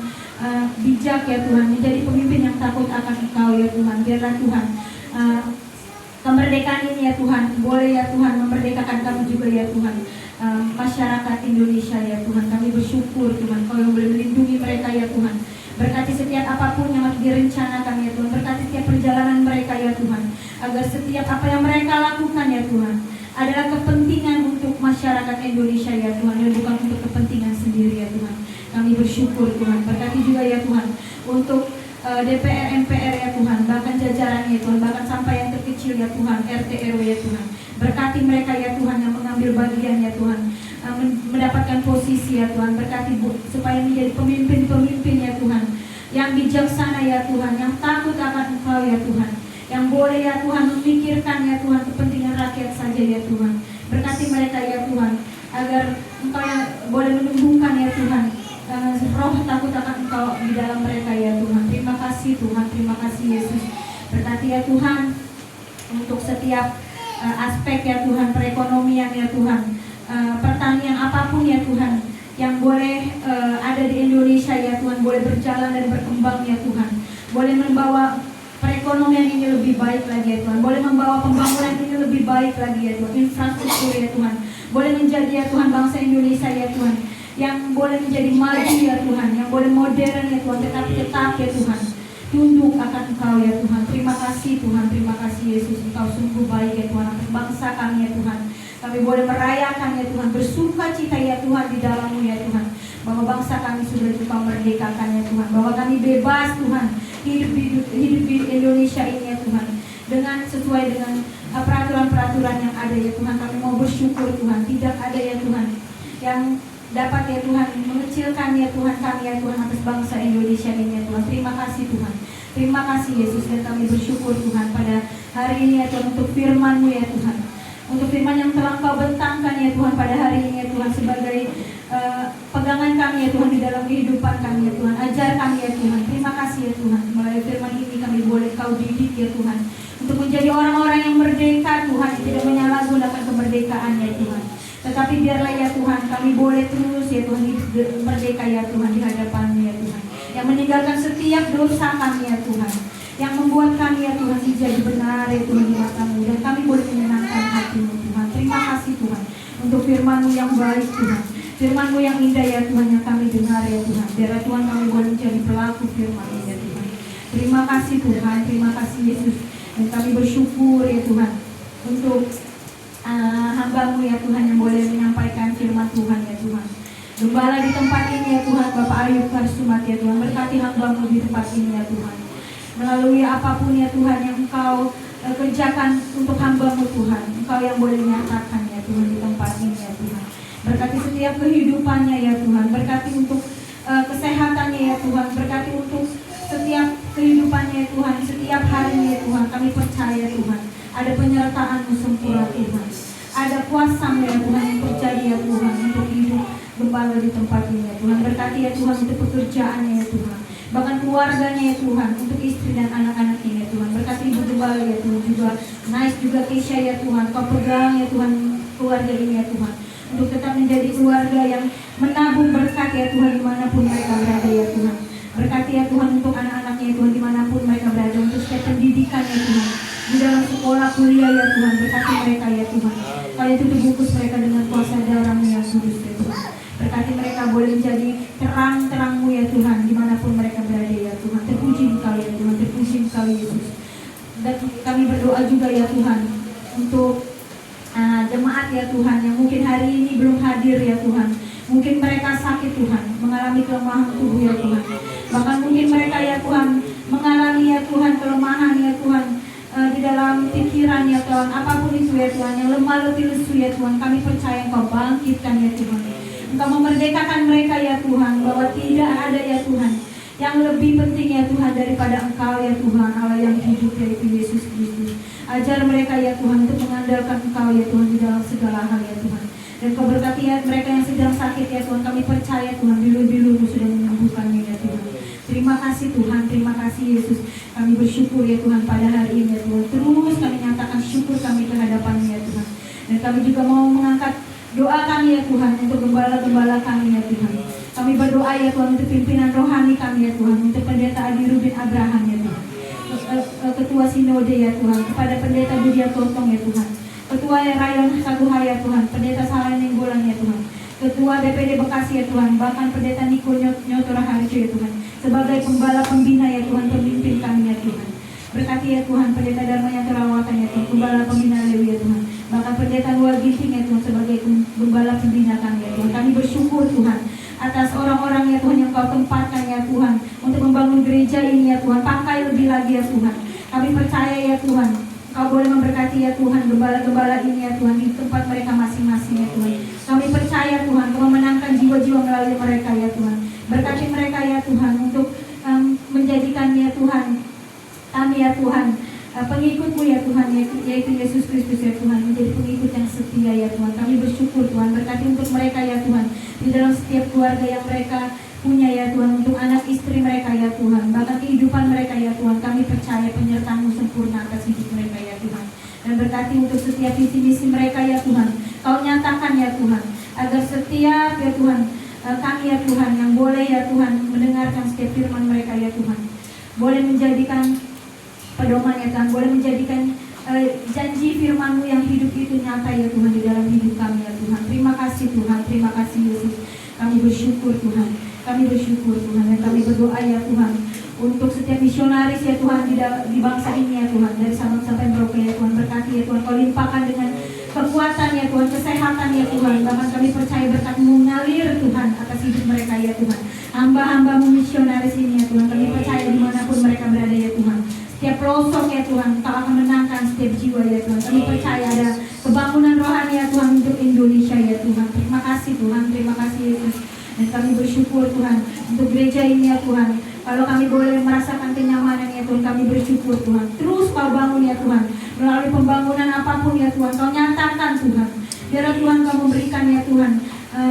bijak ya Tuhan, menjadi pemimpin yang takut akan Engkau ya Tuhan. Biarlah Tuhan kemerdekaan ini ya Tuhan boleh ya Tuhan memerdekakan kami juga ya Tuhan, masyarakat Indonesia ya Tuhan. Kami bersyukur Tuhan, Kau yang boleh melindungi mereka ya Tuhan. Berkati setiap apapun yang direncanakan ya Tuhan, berkati setiap perjalanan mereka ya Tuhan, agar setiap apa yang mereka lakukan ya Tuhan adalah kepentingan untuk masyarakat Indonesia ya Tuhan, dan bukan untuk kepentingan sendiri ya Tuhan. Kami bersyukur Tuhan, berkati juga ya Tuhan untuk DPR, MPR ya Tuhan, bahkan jajarannya ya Tuhan, bahkan sampai yang terkecil ya Tuhan, RT RW ya Tuhan. Berkati mereka ya Tuhan yang mengambil bagian ya Tuhan, mendapatkan posisi ya Tuhan. Berkati supaya menjadi pemimpin-pemimpin ya Tuhan yang bijaksana ya Tuhan, yang takut akan Engkau ya Tuhan, yang boleh ya Tuhan memikirkan ya Tuhan kepentingan rakyat saja ya Tuhan. Berkati mereka ya Tuhan, agar Engkau yang boleh menumbuhkan ya Tuhan roh takut akan Engkau di dalam mereka ya Tuhan. Terima kasih Tuhan, terima kasih Yesus. Berkati ya Tuhan untuk setiap aspek ya Tuhan, perekonomian ya Tuhan, pertanian apapun ya Tuhan yang boleh ada di Indonesia ya Tuhan, boleh berjalan dan berkembang ya Tuhan, boleh membawa perekonomian ini lebih baik lagi ya Tuhan, boleh membawa pembangunan ini lebih baik lagi ya Tuhan, infrastruktur ya Tuhan, boleh menjadi ya Tuhan bangsa Indonesia ya Tuhan yang boleh menjadi maju ya Tuhan, yang boleh modern ya Tuhan, tetapi tetap ya Tuhan tunduk akan Engkau ya Tuhan. Terima kasih Tuhan, terima kasih Yesus, Engkau sungguh baik ya Tuhan atas bangsa kami ya Tuhan. Kami boleh merayakan ya Tuhan, bersuka cita ya Tuhan di dalam-Mu ya Tuhan, bahwa bangsa kami sudah Engkau merdekakan ya Tuhan, bahwa kami bebas Tuhan hidup di Indonesia ini ya Tuhan, dengan sesuai dengan peraturan-peraturan yang ada ya Tuhan. Kami mau bersyukur Tuhan, tidak ada ya Tuhan yang dapat ya Tuhan mengecilkan ya Tuhan kami ya Tuhan atas bangsa Indonesia ini ya Tuhan. Terima kasih Tuhan, terima kasih Yesus, dan kami bersyukur Tuhan pada hari ini ya Tuhan untuk firman-Mu ya Tuhan, untuk firman yang telah Kau bentangkan ya Tuhan pada hari ini ya Tuhan sebagai pegangan kami ya Tuhan di dalam kehidupan kami ya Tuhan. Ajar kami ya Tuhan, terima kasih ya Tuhan, melalui firman ini kami boleh Kau didik ya Tuhan untuk menjadi orang-orang yang merdeka Tuhan, yang tidak menyalahgunakan kemerdekaan ya Tuhan, tetapi biarlah ya Tuhan kami boleh terus ya Tuhan hidup merdeka ya Tuhan di hadapan-Mu ya Tuhan, yang meninggalkan setiap dosa kami ya Tuhan, yang membuat kami ya Tuhan menjadi benar ya Tuhan di mata-Mu, dan kami boleh menyenangkan hati-Mu Tuhan. Terima kasih Tuhan untuk firman-Mu yang baik Tuhan, firman-Mu yang indah ya Tuhan yang kami dengar ya Tuhan. Biarlah Tuhan kami boleh menjadi pelaku firman-Mu ya Tuhan. Terima kasih Tuhan, terima kasih Yesus, dan kami bersyukur ya Tuhan untuk hamba-Mu ya Tuhan yang boleh menyampaikan firman Tuhan ya Tuhan. Gembala di tempat ini ya Tuhan, Bapak Ayub Karsumat ya Tuhan, berkati hamba-Mu di tempat ini ya Tuhan, melalui apapun ya Tuhan yang Engkau kerjakan untuk hamba-Mu Tuhan, Engkau yang boleh menyatakan ya Tuhan di tempat ini ya Tuhan. Berkati setiap kehidupannya ya Tuhan, berkati untuk kesehatannya ya Tuhan, berkati untuk setiap kehidupannya ya Tuhan, setiap harinya ya Tuhan. Kami percaya Tuhan ada penyertaan-Mu sempurna Tuhan, ada kuasa-Mu ya Tuhan yang terjadi ya Tuhan untuk hidup gembala di tempat ini ya Tuhan. Berkati ya Tuhan untuk pekerjaannya ya Tuhan, bahkan keluarganya ya Tuhan, untuk istri dan anak-anaknya ya Tuhan. Berkati ibu gembala ya Tuhan juga, Nice juga Keisha ya Tuhan, Kau pegang ya Tuhan keluarga ini ya Tuhan, untuk tetap menjadi keluarga yang menabung berkat ya Tuhan dimanapun mereka berada ya Tuhan. Berkati ya Tuhan untuk anak-anaknya ya Tuhan dimanapun mereka berada, untuk setiap pendidikan ya Tuhan, di dalam sekolah, kuliah ya Tuhan. Berkati mereka ya Tuhan, Kau tutup bungkus mereka dengan kuasa darah-Mu yang kudus boleh menjadi terang-terang-Mu ya Tuhan, dimanapun mereka berada ya Tuhan. Terpuji Engkau ya Tuhan, terpuji Engkau Yesus. Dan kami berdoa juga ya Tuhan untuk jemaat ya Tuhan yang mungkin hari ini belum hadir ya Tuhan. Mungkin mereka sakit Tuhan, mengalami kelemahan tubuh ya Tuhan. Bahkan mungkin mereka ya Tuhan mengalami ya Tuhan kelemahan ya Tuhan di dalam pikiran ya Tuhan, apapun itu ya Tuhan, yang lemah letih lesu ya Tuhan, kami percaya Engkau bangkitkan ya Tuhan. Engkau memerdekakan mereka ya Tuhan, bahwa tidak ada ya Tuhan yang lebih penting ya Tuhan daripada Engkau ya Tuhan, Allah yang hidup yaitu Yesus Kristus. Ajar mereka ya Tuhan untuk mengandalkan Engkau ya Tuhan di dalam segala hal ya Tuhan. Dan Kau berkati ya mereka yang sedang sakit ya Tuhan, kami percaya Tuhan, bilu-bilu-Mu sudah menyembuhkannya ya Tuhan. Terima kasih Tuhan, terima kasih Yesus. Kami bersyukur ya Tuhan pada hari ini ya Tuhan. Terus kami nyatakan syukur kami kehadapan-Mu ya Tuhan. Dan kami juga mau mengangkat doa kami ya Tuhan untuk gembala-gembala kami ya Tuhan. Kami berdoa ya Tuhan untuk pimpinan rohani kami ya Tuhan, untuk pendeta Adi Rubin Abraham ya Tuhan, ketua sinode ya Tuhan, kepada pendeta Budia Totong ya Tuhan, ketua Rayon Saguha ya Tuhan, pendeta Salah Nenggolan ya Tuhan, ketua BPD Bekasi ya Tuhan, bahkan pendeta Niko Nyotora Harjo ya Tuhan, sebagai pembala pembina ya Tuhan, pemimpin kami ya Tuhan. Berkati ya Tuhan pendeta Dharma yang terawatan ya Tuhan, pembala pembina Lewi ya Tuhan, bahkan pendeta Luar Ginting ya Tuhan sebagai pembala pembina kami ya Tuhan. Kami bersyukur Tuhan atas orang-orang ya Tuhan yang Kau tempatkan ya Tuhan untuk membangun gereja ini ya Tuhan. Pakai lebih lagi ya Tuhan. Kami percaya ya Tuhan, Kau boleh memberkati ya Tuhan gembala-gembala ini ya Tuhan di tempat mereka masing-masing ya Tuhan. Kami percaya Tuhan Kau memenangkan jiwa-jiwa melalui mereka ya Tuhan. Berkati mereka ya Tuhan untuk menjadikan ya Tuhan kami ya Tuhan pengikut-Mu ya Tuhan, yaitu Yesus Kristus ya Tuhan, menjadi pengikut yang setia ya Tuhan. Kami bersyukur Tuhan, berkati untuk mereka ya Tuhan, di dalam setiap keluarga yang mereka punya ya Tuhan, untuk anak istri mereka ya Tuhan, bahkan kehidupan mereka ya Tuhan. Kami percaya penyertaan-Mu sempurna atas hidup mereka ya Tuhan. Dan berkati untuk setiap visi-misi mereka ya Tuhan, Kau nyatakan ya Tuhan, agar setiap ya Tuhan kami ya Tuhan yang boleh ya Tuhan mendengarkan setiap firman mereka ya Tuhan, boleh menjadikan pedoman ya Tuhan, boleh menjadikan janji firman-Mu yang hidup itu nyata ya Tuhan di dalam hidup kami ya Tuhan. Terima kasih Tuhan, terima kasih Yesus. Kami bersyukur Tuhan, kami bersyukur Tuhan, dan kami berdoa ya Tuhan untuk setiap misionaris ya Tuhan di bangsa ini ya Tuhan, dari Sabang sampai Merauke ya Tuhan. Berkati ya Tuhan, Kau limpahkan dengan kekuatan ya Tuhan, kesehatan ya Tuhan. Bahkan kami percaya berkat-Mu mengalir Tuhan atas hidup mereka ya Tuhan. Hamba-hamba-Mu misionaris ini ya Tuhan, kami percaya dimanapun mereka berada ya Tuhan, setiap pelosok ya Tuhan, Kau akan menangkan setiap jiwa ya Tuhan. Kami percaya ada kebangunan rohani ya Tuhan untuk Indonesia ya Tuhan. Terima kasih Tuhan, terima kasih Yesus. Dan kami bersyukur Tuhan untuk gereja ini ya Tuhan. Kalau kami boleh merasakan kenyamanan ya Tuhan, kami bersyukur Tuhan. Terus Kau bangun ya Tuhan, melalui pembangunan apapun ya Tuhan, Kau nyatakan Tuhan. Biarlah Tuhan Kau memberikan ya Tuhan,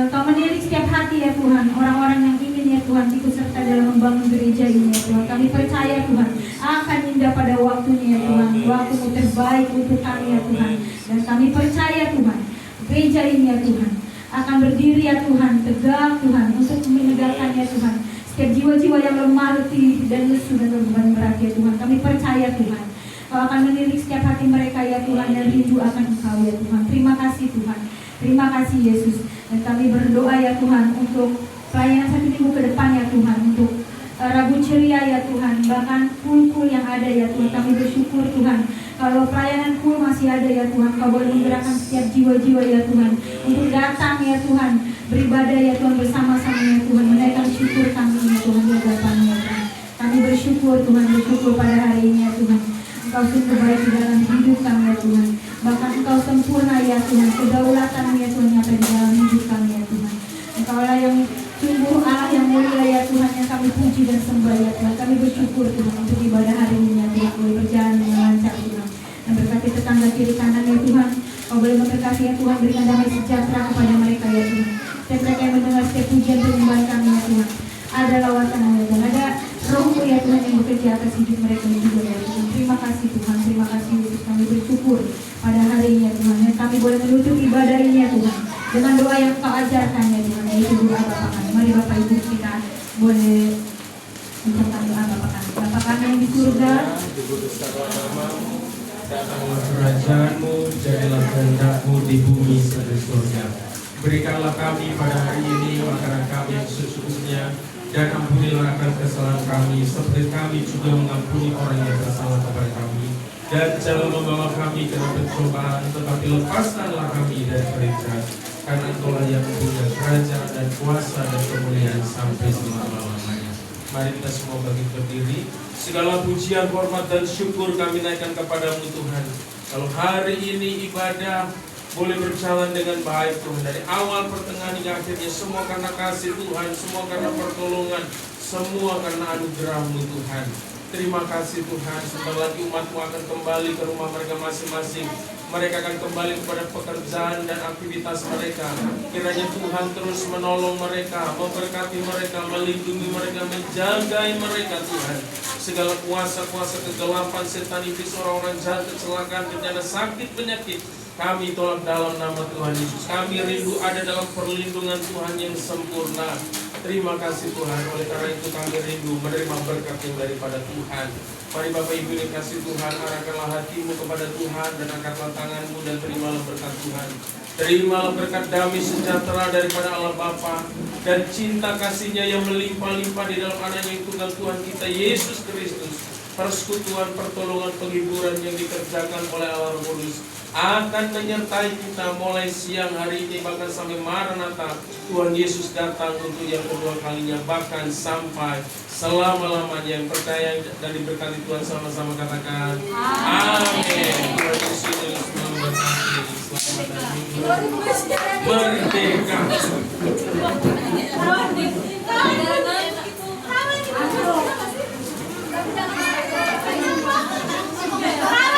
Kau menilik setiap hati ya Tuhan, orang-orang yang ingin ya Tuhan ikut serta dalam membangun gereja ini ya Tuhan. Kami percaya Tuhan akan indah pada waktunya ya Tuhan, waktu-Mu terbaik untuk kami ya Tuhan. Dan kami percaya Tuhan, gereja ini ya Tuhan akan berdiri ya Tuhan, tegak Tuhan, untuk menegakkan ya Tuhan setiap jiwa-jiwa yang lemah letih dan lesu dan beban berat ya Tuhan. Kami percaya Tuhan, Kau akan menilik setiap hati mereka ya Tuhan, dan rindu akan Engkau ya Tuhan. Terima kasih Tuhan, terima kasih Yesus. Dan kami berdoa ya Tuhan untuk pelayanan 1 minggu ke depan ya Tuhan, untuk Rabu Ceria ya Tuhan, bahkan kul-kul yang ada ya Tuhan. Kami bersyukur Tuhan, kalau pelayanan kul masih ada ya Tuhan, Kau boleh menggerakkan setiap jiwa-jiwa ya Tuhan, untuk datang ya Tuhan, beribadah ya Tuhan bersama-sama ya Tuhan, menaikkan syukur kami ya Tuhan di hadapan-Mu ya Tuhan. Kami bersyukur Tuhan, bersyukur pada hari ini ya Tuhan. Engkau sungguh baik di dalam hidup kami ya Tuhan, bahkan Engkau sempurna ya Tuhan, kedaulatan-Mu ya Tuhan nyata di dalam hidup kami ya Tuhan. Engkaulah yang sungguh Allah yang mulia ya Tuhan, yang kami puji dan sembah ya Tuhan. Kami bersyukur Tuhan untuk ibadah hari ini ya Tuhan, boleh berjalan dengan lancar Tuhan. Dan berkati tetangga kiri kanan ya Tuhan, Kau boleh memberkati ya Tuhan, berikan damai sejahtera kepada mereka ya Tuhan. Dan mereka yang mendengar setiap pujian penyembahan kami ya Tuhan, ada lawatan ya Tuhan, ada Roh-Mu ya Tuhan yang bekerja atas hidup mereka juga ya Tuhan. Terima kasih Tuhan, terima kasih Yesus. Kami bersyukur pada hari ini ya Tuhan, dan kami boleh menutup ibadah ini ya Tuhan dengan doa yang Kau ajarkan ya Tuhan, yaitu doa Bapa kami. Mari Bapak Ibu kita boleh mengucapkan doa Bapa kami. Bapa kami yang di surga, dikuduskanlah nama-Mu, datanglah kerajaan-Mu, jadilah kehendak-Mu di bumi seperti di surga. Berikanlah kami pada hari ini makanan kami yang secukupnya, dan ampunilah akan kesalahan kami, seperti kami juga mengampuni orang yang bersalah kepada kami. Dan jangan membawa kami ke dalam pencobaan, tetapi lepaskanlah kami dari perintah. Karena Engkaulah yang mempunyai kerajaan dan kuasa dan kemuliaan sampai selama-lamanya. Mari kita semua bangkit berdiri. Segala pujian, hormat, dan syukur kami naikkan kepadamu Tuhan. Kalau hari ini ibadah boleh berjalan dengan baik Tuhan, dari awal, pertengahan, hingga akhirnya, semua karena kasih Tuhan, semua karena pertolongan, semua karena anugerah-Mu Tuhan. Terima kasih Tuhan. Sebentar lagi umat-Mu akan kembali ke rumah mereka masing-masing. Mereka akan kembali kepada pekerjaan dan aktivitas mereka. Kiranya Tuhan terus menolong mereka, memberkati mereka, melindungi mereka, menjagai mereka Tuhan. Segala kuasa-kuasa kegelapan, setan, iblis, orang-orang jahat, kecelakaan, bencana, sakit, penyakit, kami tolak dalam nama Tuhan Yesus. Kami rindu ada dalam perlindungan Tuhan yang sempurna. Terima kasih Tuhan. Oleh karena itu kami rindu menerima berkat yang daripada Tuhan. Mari Bapak Ibu yang kasih Tuhan, arahkanlah hatimu kepada Tuhan dan angkatlah tanganmu dan terimalah berkat Tuhan. Terimalah berkat damai sejahtera daripada Allah Bapa dan cinta kasih-Nya yang melimpah-limpah di dalam Anaknya yang tunggal Tuhan kita Yesus Kristus. Persekutuan, pertolongan, penghiburan yang dikerjakan oleh Allah Roh Kudus akan menyertai kita mulai siang hari ini bahkan sampai Maranatha Tuhan Yesus datang untuk yang kedua kalinya, bahkan sampai selama-lamanya. Yang percaya dan diberkati Tuhan sama-sama katakan amin. Tuhan Yesus memberkati. Selamat dan merdeka.